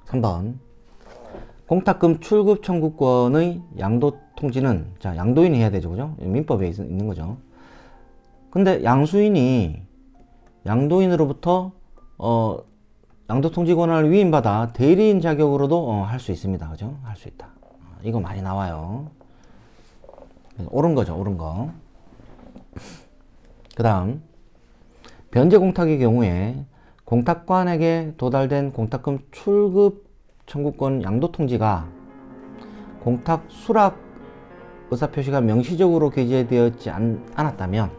3번. 공탁금 출급 청구권의 양도 통지는 양도인이 해야 되죠. 그죠? 민법에 있는 거죠. 근데 양도인으로부터 양도 통지 권한을 위임받아 대리인 자격으로도 할 수 있습니다. 그죠? 할 수 있다. 이거 많이 나와요. 옳은 거죠. 옳은 거. 그 다음 변제 공탁의 경우에 공탁관에게 도달된 공탁금 출급 청구권 양도 통지가 공탁 수락 의사표시가 명시적으로 게재되었지 않았다면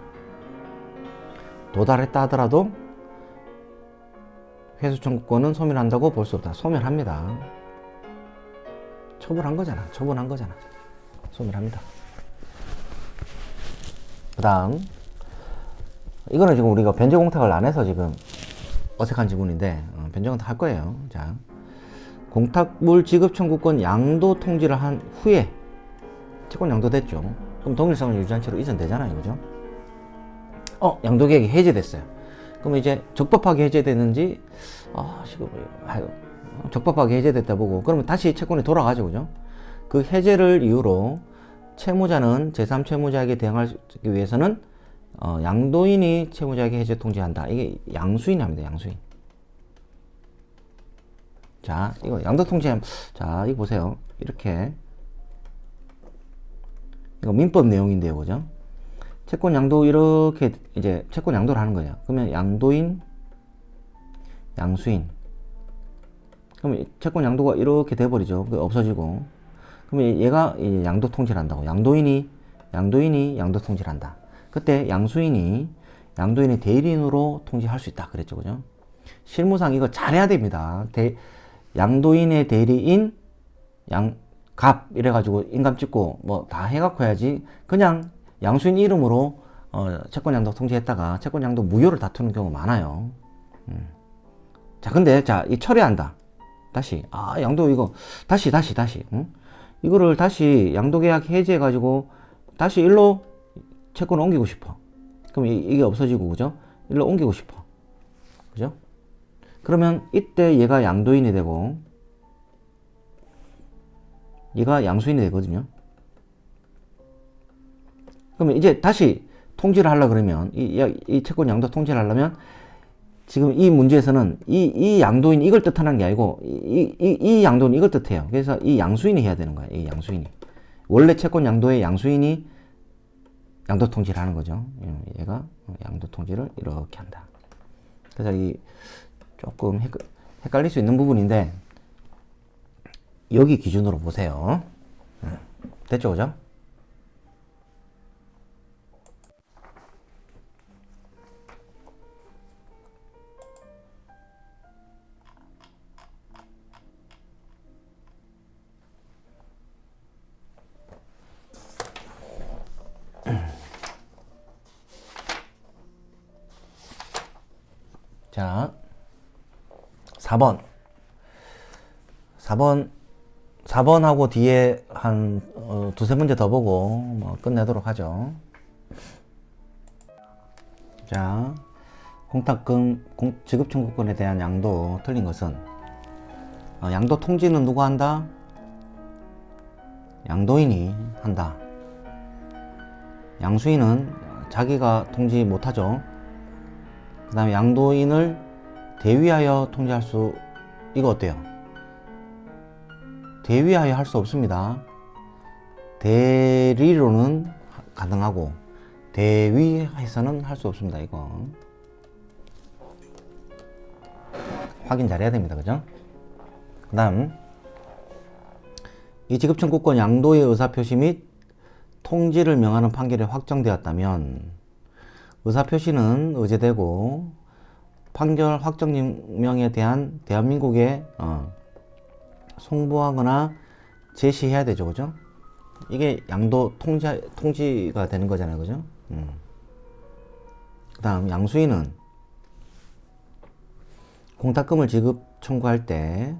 도달했다 하더라도 회수 청구권은 소멸한다고 볼 수 없다. 소멸합니다. 처분한 거잖아. 소멸합니다. 그 다음 이거는 지금 우리가 변제 공탁을 안 해서 지금 어색한 지문인데 변제 공탁 할 거예요. 자, 공탁물 지급 청구권 양도 통지를 한 후에 채권 양도됐죠. 그럼 동일성을 유지한 채로 이전되잖아요. 그죠? 양도계획이 해제됐어요. 그럼 이제 적법하게 해제됐는지 적법하게 해제됐다 보고 그러면 다시 채권이 돌아가죠. 그죠? 그 해제를 이유로 채무자는 제3채무자에게 대응하기 위해서는 양도인이 채무자에게 해제 통지한다. 이게 양수인이 합니다. 양수인. 자, 이거 양도 통지. 자, 이거 보세요. 이렇게 이거 민법 내용인데요. 그죠? 채권 양도 이렇게 이제 채권 양도를 하는 거예요. 그러면 양도인, 양수인. 그러면 채권 양도가 이렇게 돼버리죠. 없어지고. 그러면 얘가 이제 양도 통지를 한다고. 양도인이 양도 통지를 한다. 그때 양도인이 대리인으로 통지할 수 있다. 그랬죠. 그죠? 실무상 이거 잘해야 됩니다. 양도인의 대리인, 갑 이래가지고 인감 찍고 뭐 다 해갖고 해야지. 그냥 양수인 이름으로 채권 양도 통지했다가 채권 양도 무효를 다투는 경우가 많아요. 자, 근데 이 철회한다. 다시 양도 이거 다시 응? 이거를 다시 양도계약 해제해가지고 다시 일로 채권을 옮기고 싶어. 그럼 이게 없어지고 그죠? 일로 옮기고 싶어. 그죠? 그러면 이때 얘가 양도인이 되고 얘가 양수인이 되거든요. 그러면 이제 다시 통지를 하려 그러면 이 채권 양도 통지를 하려면 지금 이 문제에서는 이 양도인 이걸 뜻하는 게 아니고 이 양도는 이걸 뜻해요. 그래서 이 양수인이 해야 되는 거예요. 이 양수인이. 원래 채권 양도의 양수인이 양도 통지를 하는 거죠. 얘가 양도 통지를 이렇게 한다. 그래서 이 조금 헷갈릴 수 있는 부분인데 여기 기준으로 보세요. 됐죠, 그죠? 자, 4번. 4번하고 뒤에 한 두세 문제 더 보고 뭐 끝내도록 하죠. 자, 공탁금 지급 청구권에 대한 양도 틀린 것은 양도 통지는 누가 한다? 양도인이 한다. 양수인은 자기가 통지 못하죠. 그 다음에 양도인을 대위하여 통지할 수, 이거 어때요? 대위하여 할 수 없습니다. 대리로는 가능하고 대위해서는 할 수 없습니다. 이거 확인 잘 해야 됩니다. 그죠? 그 다음 이 지급청구권 양도의 의사표시 및 통지를 명하는 판결이 확정되었다면 의사표시는 의제되고 판결 확정명에 대한 대한민국에 송부하거나 제시해야 되죠. 그죠? 이게 양도 통지가 되는 거잖아요. 그죠? 그 다음 양수인은 공탁금을 지급 청구할 때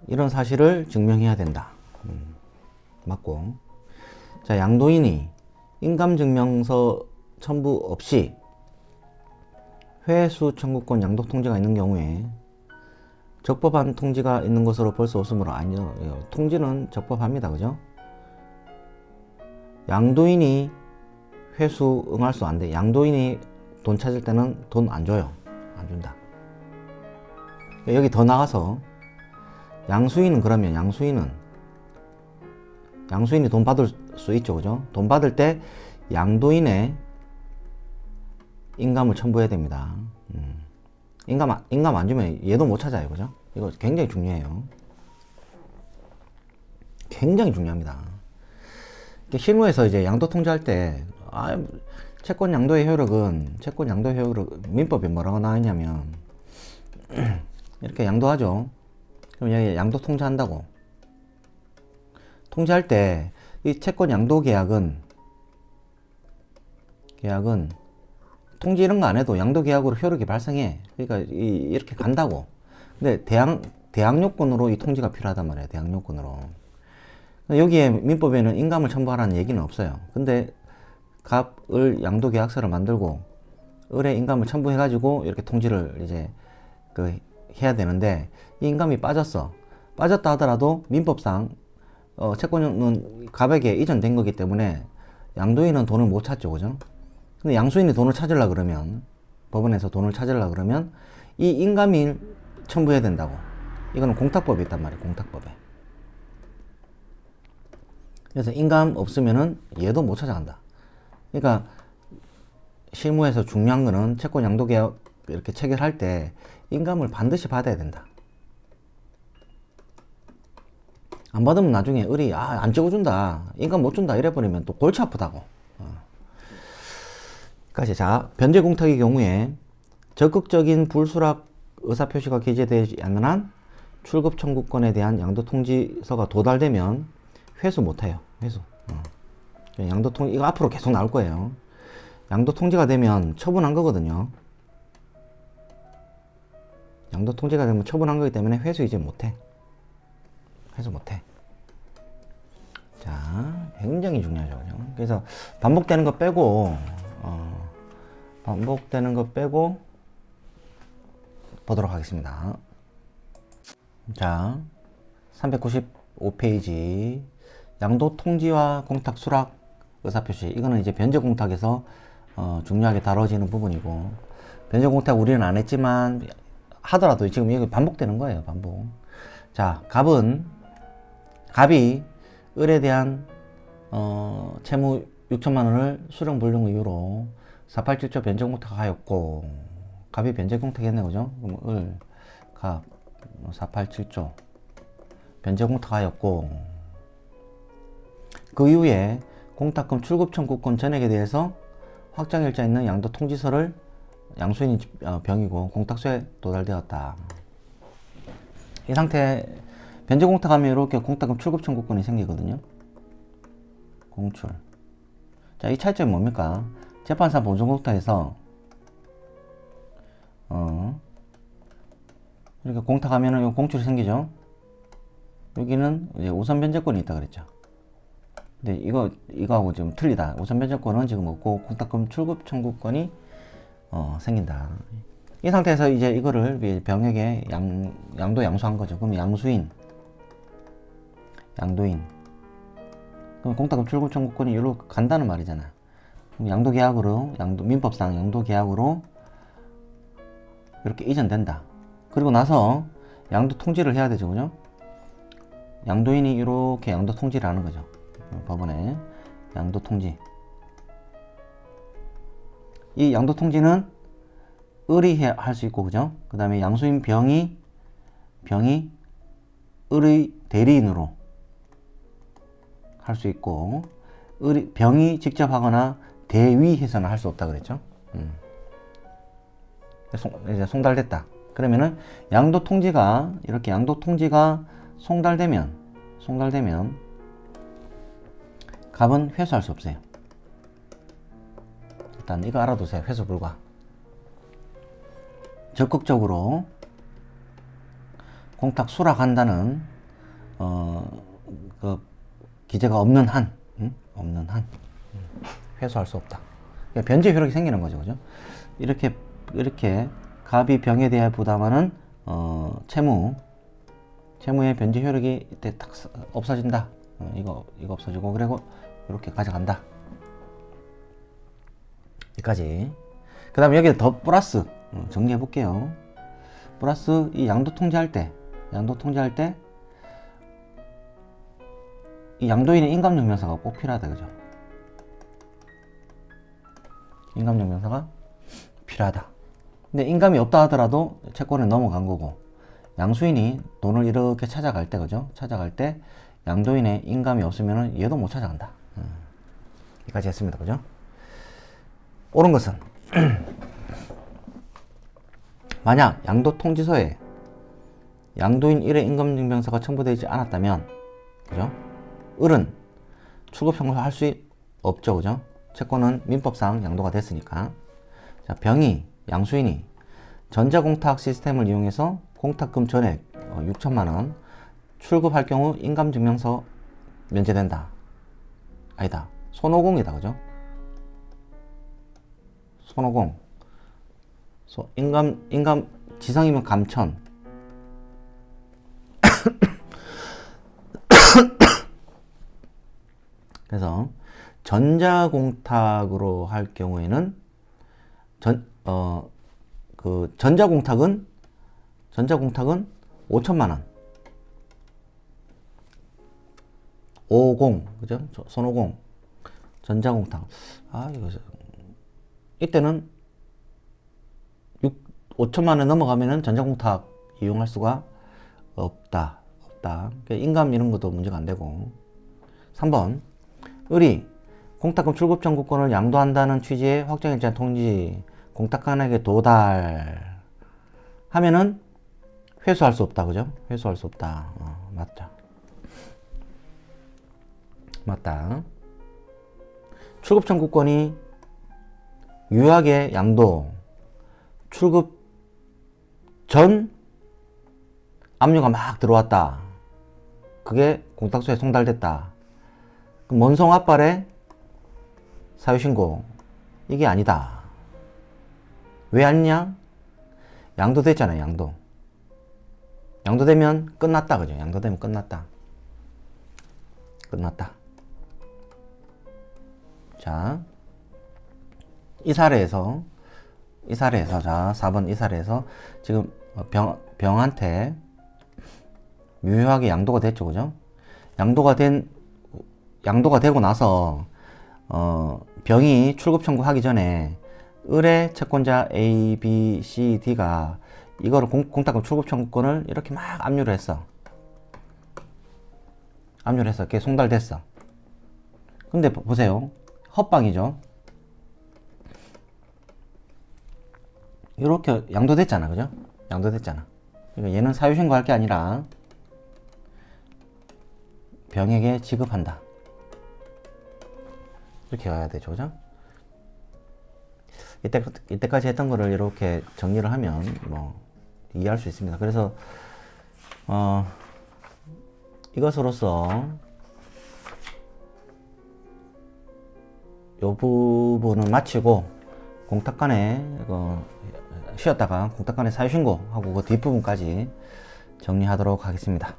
이런 사실을 증명해야 된다. 맞고. 자, 양도인이 인감증명서 첨부 없이 회수 청구권 양도 통지가 있는 경우에 적법한 통지가 있는 것으로 볼 수 없으므로 아니요. 통지는 적법합니다. 그죠? 양도인이 회수 응할 수 안 돼. 양도인이 돈 찾을 때는 돈 안 줘요. 안 준다. 여기 더 나가서 양수인은 그러면 양수인이 돈 받을 수 있죠. 그죠? 돈 받을 때 양도인의 인감을 첨부해야 됩니다. 인감 안 주면 얘도 못 찾아요. 그죠? 이거 굉장히 중요해요. 굉장히 중요합니다. 실무에서 이제 양도 통지할 때, 채권 양도의 효력은, 민법에 뭐라고 나와있냐면, 이렇게 양도하죠. 그럼 여기 양도 통지한다고. 통지할 때, 이 채권 양도 계약은 통지 이런 거 안 해도 양도 계약으로 효력이 발생해. 그러니까 이렇게 간다고. 근데 대항 요건으로 이 통지가 필요하단 말이에요. 대항 요건으로. 여기에 민법에는 인감을 첨부하라는 얘기는 없어요. 근데 갑을 양도 계약서를 만들고 을의 인감을 첨부해 가지고 이렇게 통지를 이제 해야 되는데 이 인감이 빠졌다 하더라도 민법상 채권은 갑에게 이전된 거기 때문에 양도인은 돈을 못 찾죠. 그죠? 근데 양수인이 돈을 찾으려 그러면, 법원에서 돈을 찾으려 그러면 이 인감이 첨부해야 된다고. 이거는 공탁법에 있단 말이에요. 공탁법에. 그래서 인감 없으면은 얘도 못 찾아간다. 그러니까 실무에서 중요한 거는 채권 양도계약 이렇게 체결할 때 인감을 반드시 받아야 된다. 안 받으면 나중에 을이 안 찍어준다, 인감 못 준다 이래버리면 또 골치 아프다고. 자, 변제 공탁의 경우에 적극적인 불수락 의사표시가 기재되지 않는 한 출급 청구권에 대한 양도 통지서가 도달되면 회수 못해요. 회수. 양도 통지 이거 앞으로 계속 나올 거예요. 양도 통지가 되면 처분한 거거든요. 양도 통지가 되면 처분한 거기 때문에 회수 이제 못해. 회수 못해. 자, 굉장히 중요하죠. 그래서 반복되는 거 빼고 보도록 하겠습니다. 자, 395페이지 양도 통지와 공탁 수락 의사표시. 이거는 이제 변제 공탁에서 중요하게 다뤄지는 부분이고, 변제 공탁 우리는 안 했지만 하더라도 지금 여기 반복되는 거예요. 반복. 자, 갑이 을에 대한 채무 6천만 원을 수령 불능 이유로 487조 변제 공탁하였고, 갑이 변제 공탁했네, 그죠? 그럼 을, 갑, 487조 변제 공탁하였고, 그 이후에 공탁금 출급 청구권 전액에 대해서 확정일자 있는 양도 통지서를 양수인이 병이고 공탁소에 도달되었다. 이 상태 변제 공탁하면 이렇게 공탁금 출급 청구권이 생기거든요. 공출. 자, 이 차이점이 뭡니까? 재판사 보존 공탁에서 이렇게 공탁하면은 공출이 생기죠. 여기는 이제 우선 변제권이 있다 그랬죠. 근데 이거하고 좀 틀리다. 우선 변제권은 지금 없고 공탁금 출급 청구권이 생긴다. 이 상태에서 이제 이거를 병에게 양수한 거죠. 그럼 양도인. 그럼 공탁금 출급 청구권이 여기로 간다는 말이잖아. 그럼 양도계약으로, 민법상 양도계약으로 이렇게 이전된다. 그리고 나서 양도 통지를 해야 되죠, 그죠? 양도인이 이렇게 양도 통지를 하는 거죠. 법원에 양도 통지. 이 양도 통지는 을이 할 수 있고, 그죠? 그 다음에 양수인 병이 을의 대리인으로 할 수 있고, 병이 직접 하거나 대위해서는 할 수 없다 그랬죠. 이제 송달됐다. 그러면은 양도 통지가 송달되면 갑은 회수할 수 없어요. 일단 이거 알아두세요. 회수 불가. 적극적으로 공탁 수락한다는 그 기재가 없는 한 회수할 수 없다. 그러니까 변제 효력이 생기는 거죠, 그죠? 이렇게 갑이 병에 대해 부담하는 채무의 변제 효력이 이때 딱 없어진다. 이거 없어지고, 그리고 이렇게 가져간다. 여기까지. 그 다음에 여기에 더 플러스 정리해 볼게요. 플러스 이 양도 통지할 때 이 양도인의 인감증명서가 꼭 필요하다, 그죠? 인감증명서가 필요하다. 근데 인감이 없다 하더라도 채권에 넘어간 거고, 양수인이 돈을 이렇게 찾아갈 때, 그죠? 찾아갈 때 양도인의 인감이 없으면은 얘도 못 찾아간다. 여기까지 했습니다, 그죠? 옳은 것은 만약 양도 통지서에 양도인 1의 인감증명서가 첨부되지 않았다면, 그죠? 을은 출급 청구를 할 수 없죠, 그죠? 채권은 민법상 양도가 됐으니까. 자, 양수인이 전자공탁 시스템을 이용해서 공탁금 전액 6천만 원 출급할 경우 인감증명서 면제된다. 아니다. 손오공이다, 그죠? 손오공. 인감 지상이면 감천. 그래서 전자공탁으로 할 경우에는 전자공탁은 5천만 원. 50, 그죠? 손오공. 전자공탁. 이때는 5천만 원 넘어가면은 전자공탁 이용할 수가 없다. 그러니까 인감 이런 것도 문제가 안 되고. 3번. 을이 공탁금 출급 청구권을 양도한다는 취지의 확정일자 통지 공탁관에게 도달 하면은 회수할 수 없다, 그죠? 회수할 수 없다. 맞다. 출급 청구권이 유약의 양도 출급 전 압류가 막 들어왔다. 그게 공탁소에 송달됐다. 그럼 원성 앞발의 사유신고 이게 아니다. 왜 아니냐? 양도됐잖아요. 양도되면 끝났다. 그죠? 양도되면 끝났다. 자, 이 사례에서 자, 4번 이 사례에서 지금 병한테 유효하게 양도가 됐죠. 그죠? 양도가 되고 나서 병이 출급 청구하기 전에 의뢰 채권자 A, B, C, D가 이거를 공탁금 출급 청구권을 이렇게 막 압류를 했어. 그게 송달됐어. 근데 보세요. 헛방이죠. 이렇게 양도됐잖아. 그죠? 양도됐잖아. 그러니까 얘는 사유신고할 게 아니라 병에게 지급한다. 이렇게 가야 되죠. 그죠? 이때까지 했던 거를 이렇게 정리를 하면 뭐 이해할 수 있습니다. 그래서 이것으로써 이 부분은 마치고 공탁간에 쉬었다가 공탁간에 사유신고하고 그 뒷부분까지 정리하도록 하겠습니다.